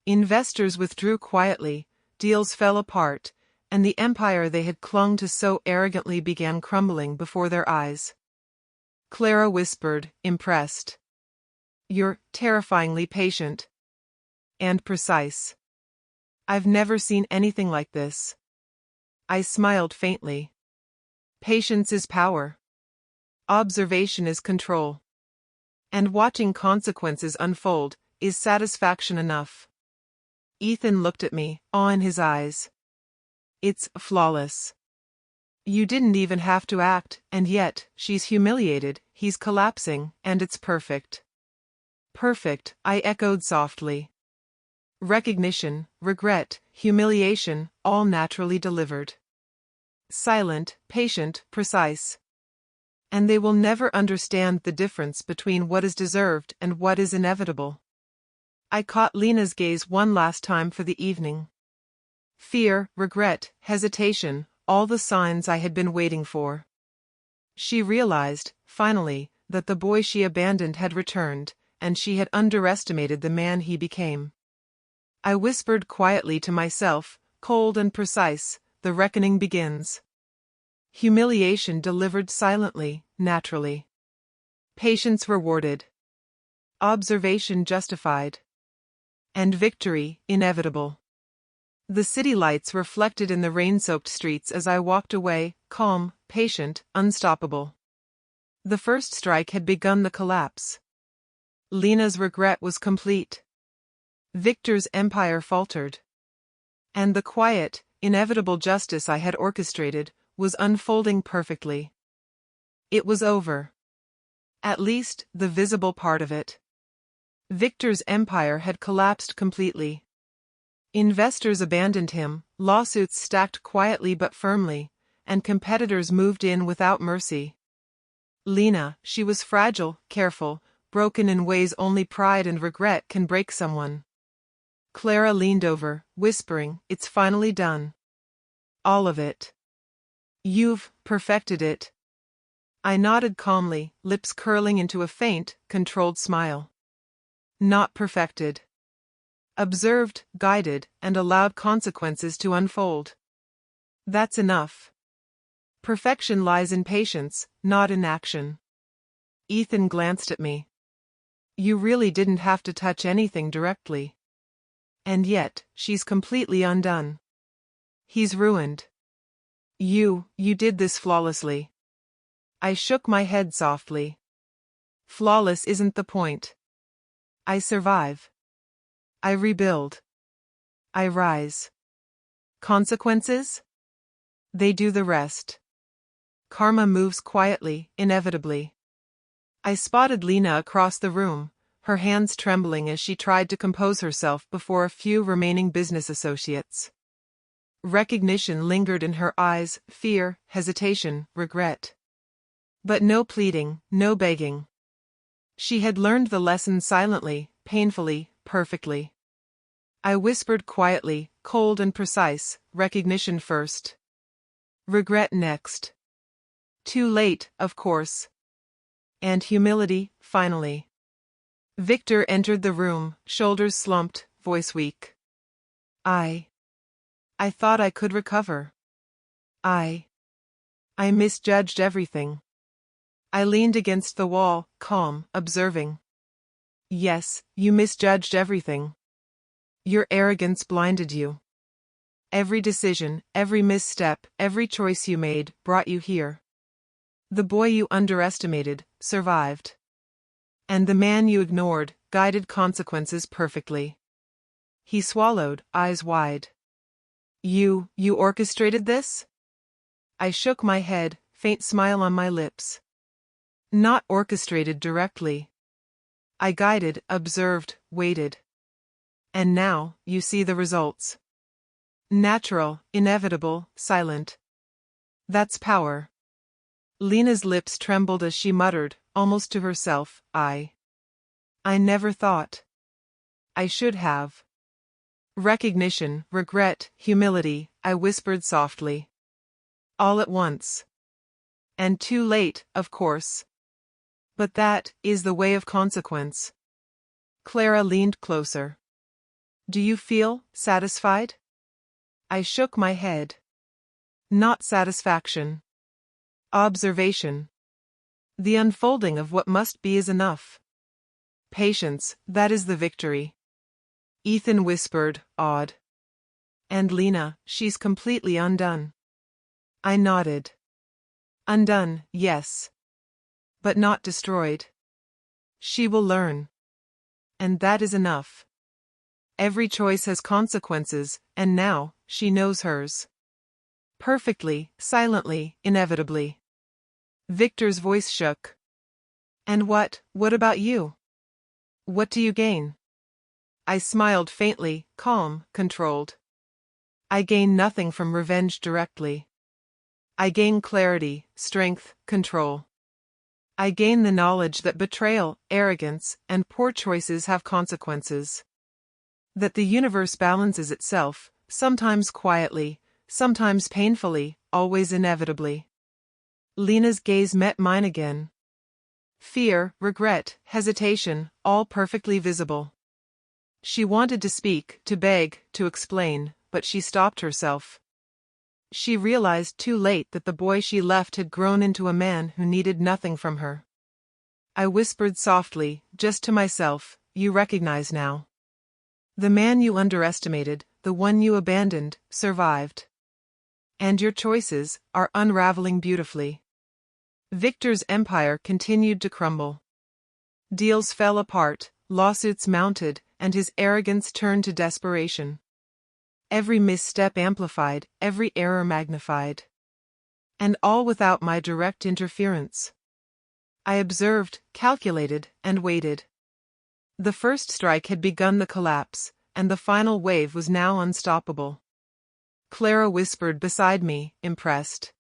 Investors withdrew quietly, deals fell apart, and the empire they had clung to so arrogantly began crumbling before their eyes. Clara whispered, impressed. You're terrifyingly patient. And precise. I've never seen anything like this. I smiled faintly. Patience is power. Observation is control. And watching consequences unfold is satisfaction enough. Ethan looked at me, awe in his eyes. It's flawless. You didn't even have to act, and yet, she's humiliated, he's collapsing, and it's perfect. Perfect, I echoed softly. Recognition, regret, humiliation, all naturally delivered. Silent, patient, precise. And they will never understand the difference between what is deserved and what is inevitable. I caught Lena's gaze one last time for the evening. Fear, regret, hesitation, all the signs I had been waiting for. She realized, finally, that the boy she abandoned had returned, and she had underestimated the man he became. I whispered quietly to myself, cold and precise, the reckoning begins. Humiliation delivered silently, naturally. Patience rewarded. Observation justified. And victory, inevitable. The city lights reflected in the rain-soaked streets as I walked away, calm, patient, unstoppable. The first strike had begun the collapse. Lena's regret was complete. Victor's empire faltered. And the quiet, inevitable justice I had orchestrated was unfolding perfectly. It was over. At least, the visible part of it. Victor's empire had collapsed completely. Investors abandoned him, lawsuits stacked quietly but firmly, and competitors moved in without mercy. Lena, she was fragile, careful, broken in ways only pride and regret can break someone. Clara leaned over, whispering, "It's finally done. All of it. You've perfected it." I nodded calmly, lips curling into a faint, controlled smile. Not perfected. Observed, guided, and allowed consequences to unfold. That's enough. Perfection lies in patience, not in action. Ethan glanced at me. You really didn't have to touch anything directly. And yet, she's completely undone. He's ruined. You did this flawlessly. I shook my head softly. Flawless isn't the point. I survive. I rebuild. I rise. Consequences? They do the rest. Karma moves quietly, inevitably. I spotted Lena across the room, her hands trembling as she tried to compose herself before a few remaining business associates. Recognition lingered in her eyes, fear, hesitation, regret. But no pleading, no begging. She had learned the lesson silently, painfully, perfectly. I whispered quietly, cold and precise, recognition first. Regret next. Too late, of course. And humility, finally. Victor entered the room, shoulders slumped, voice weak. I thought I could recover. I misjudged everything. I leaned against the wall, calm, observing. Yes, you misjudged everything. Your arrogance blinded you. Every decision, every misstep, every choice you made brought you here. The boy you underestimated survived. And the man you ignored guided consequences perfectly. He swallowed, eyes wide. You orchestrated this? I shook my head, faint smile on my lips. Not orchestrated directly. I guided, observed, waited. And now, you see the results. Natural, inevitable, silent. That's power. Lena's lips trembled as she muttered, almost to herself, I never thought. I should have. Recognition, regret, humility, I whispered softly. All at once. And too late, of course. But that is the way of consequence. Clara leaned closer. Do you feel satisfied? I shook my head. Not satisfaction. Observation. The unfolding of what must be is enough. Patience, that is the victory. Ethan whispered, awed. And Lena, she's completely undone. I nodded. Undone, yes. But not destroyed. She will learn. And that is enough. Every choice has consequences, and now, she knows hers. Perfectly, silently, inevitably. Victor's voice shook. And what about you? What do you gain? I smiled faintly, calm, controlled. I gain nothing from revenge directly. I gain clarity, strength, control. I gain the knowledge that betrayal, arrogance, and poor choices have consequences. That the universe balances itself, sometimes quietly, sometimes painfully, always inevitably. Lena's gaze met mine again. Fear, regret, hesitation, all perfectly visible. She wanted to speak, to beg, to explain, but she stopped herself. She realized too late that the boy she left had grown into a man who needed nothing from her. I whispered softly, just to myself, you recognize now. The man you underestimated, the one you abandoned, survived. And your choices are unraveling beautifully. Victor's empire continued to crumble. Deals fell apart, lawsuits mounted, and his arrogance turned to desperation. Every misstep amplified, every error magnified. And all without my direct interference. I observed, calculated, and waited. The first strike had begun the collapse, and the final wave was now unstoppable. Clara whispered beside me, impressed.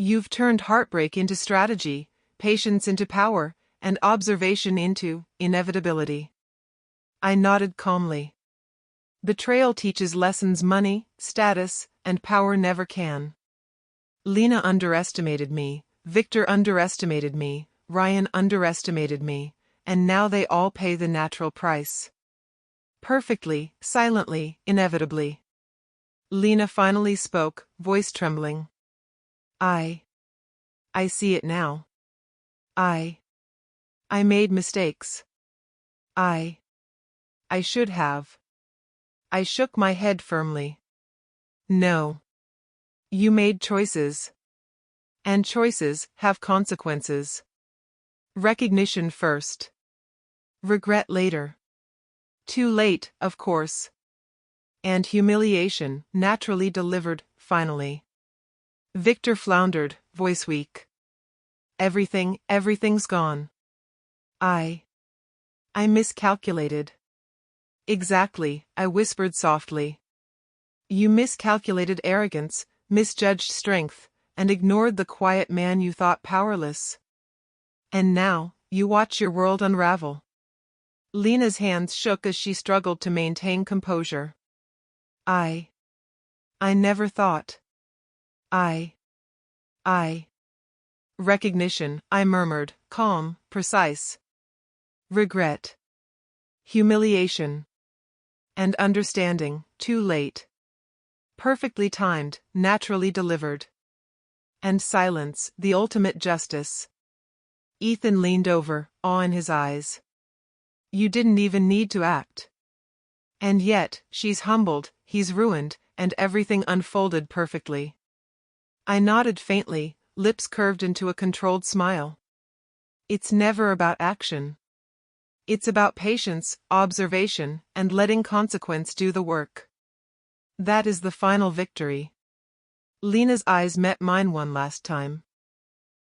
You've turned heartbreak into strategy, patience into power, and observation into inevitability. I nodded calmly. Betrayal teaches lessons money, status, and power never can. Lena underestimated me, Victor underestimated me, Ryan underestimated me, and now they all pay the natural price. Perfectly, silently, inevitably. Lena finally spoke, voice trembling. I see it now. I made mistakes. I should have. I shook my head firmly. No. You made choices. And choices have consequences. Recognition first. Regret later. Too late, of course. And humiliation, naturally delivered, finally. Victor floundered, voice weak. Everything's gone. I miscalculated. Exactly, I whispered softly. You miscalculated arrogance, misjudged strength, and ignored the quiet man you thought powerless. And now, you watch your world unravel. Lena's hands shook as she struggled to maintain composure. I never thought. I. Recognition, I murmured, calm, precise. Regret. Humiliation. And understanding, too late. Perfectly timed, naturally delivered. And silence, the ultimate justice. Ethan leaned over, awe in his eyes. You didn't even need to act. And yet, she's humbled, he's ruined, and everything unfolded perfectly. I nodded faintly, lips curved into a controlled smile. It's never about action. It's about patience, observation, and letting consequence do the work. That is the final victory. Lena's eyes met mine one last time.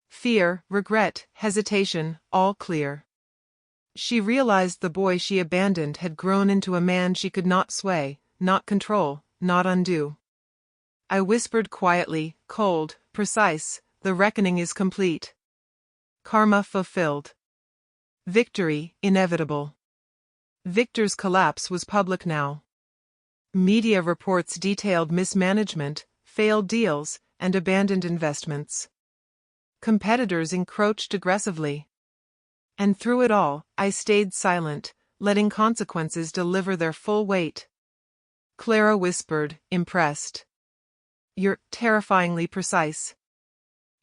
Fear, regret, hesitation, all clear. She realized the boy she abandoned had grown into a man she could not sway, not control, not undo. I whispered quietly, cold, precise, the reckoning is complete. Karma fulfilled. Victory, inevitable. Victor's collapse was public now. Media reports detailed mismanagement, failed deals, and abandoned investments. Competitors encroached aggressively. And through it all, I stayed silent, letting consequences deliver their full weight. Clara whispered, impressed. You're terrifyingly precise.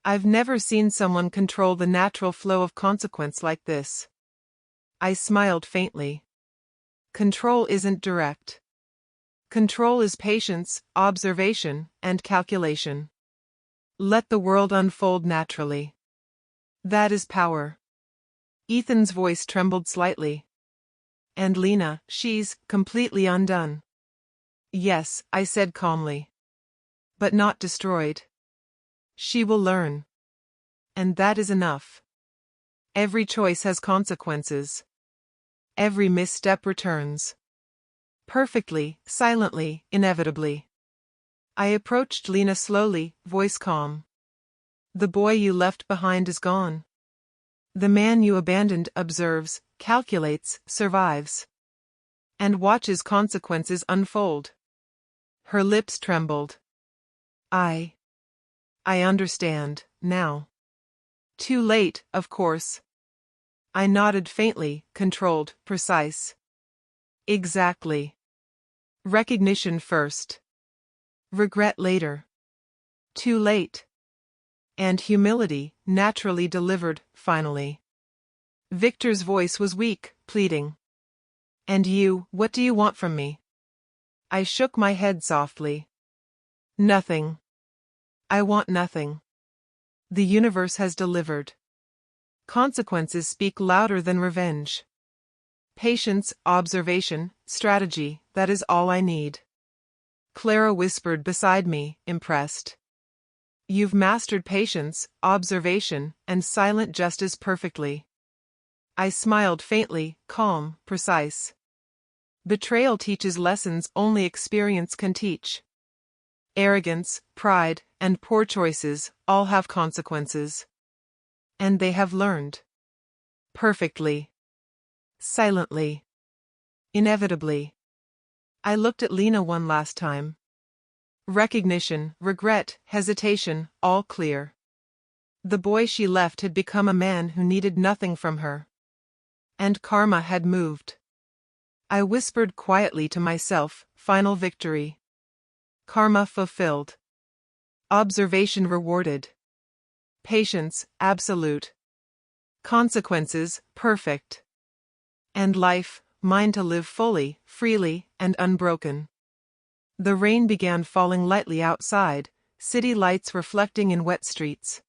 I've never seen someone control the natural flow of consequence like this. I smiled faintly. Control isn't direct. Control is patience, observation, and calculation. Let the world unfold naturally. That is power. Ethan's voice trembled slightly. And Lena, she's completely undone. Yes, I said calmly. But not destroyed. She will learn. And that is enough. Every choice has consequences. Every misstep returns. Perfectly, silently, inevitably. I approached Lena slowly, voice calm. The boy you left behind is gone. The man you abandoned observes, calculates, survives. And watches consequences unfold. Her lips trembled. I understand, now. Too late, of course. I nodded faintly, controlled, precise. Exactly. Recognition first. Regret later. Too late. And humility, naturally delivered, finally. Victor's voice was weak, pleading. And you, what do you want from me? I shook my head softly. Nothing. I want nothing. The universe has delivered. Consequences speak louder than revenge. Patience, observation, strategy, that is all I need. Clara whispered beside me, impressed. You've mastered patience, observation, and silent justice perfectly. I smiled faintly, calm, precise. Betrayal teaches lessons only experience can teach. Arrogance, pride, and poor choices all have consequences. And they have learned. Perfectly. Silently. Inevitably. I looked at Lena one last time. Recognition, regret, hesitation, all clear. The boy she left had become a man who needed nothing from her. And karma had moved. I whispered quietly to myself, final victory. Karma fulfilled. Observation rewarded. Patience, absolute. Consequences, perfect. And life, mine to live fully, freely, and unbroken. The rain began falling lightly outside, city lights reflecting in wet streets.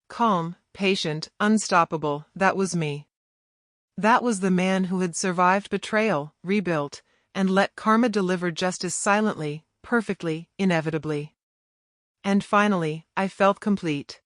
Calm, patient, unstoppable, that was me. That was the man who had survived betrayal, rebuilt, and let karma deliver justice silently, perfectly, inevitably. And finally, I felt complete.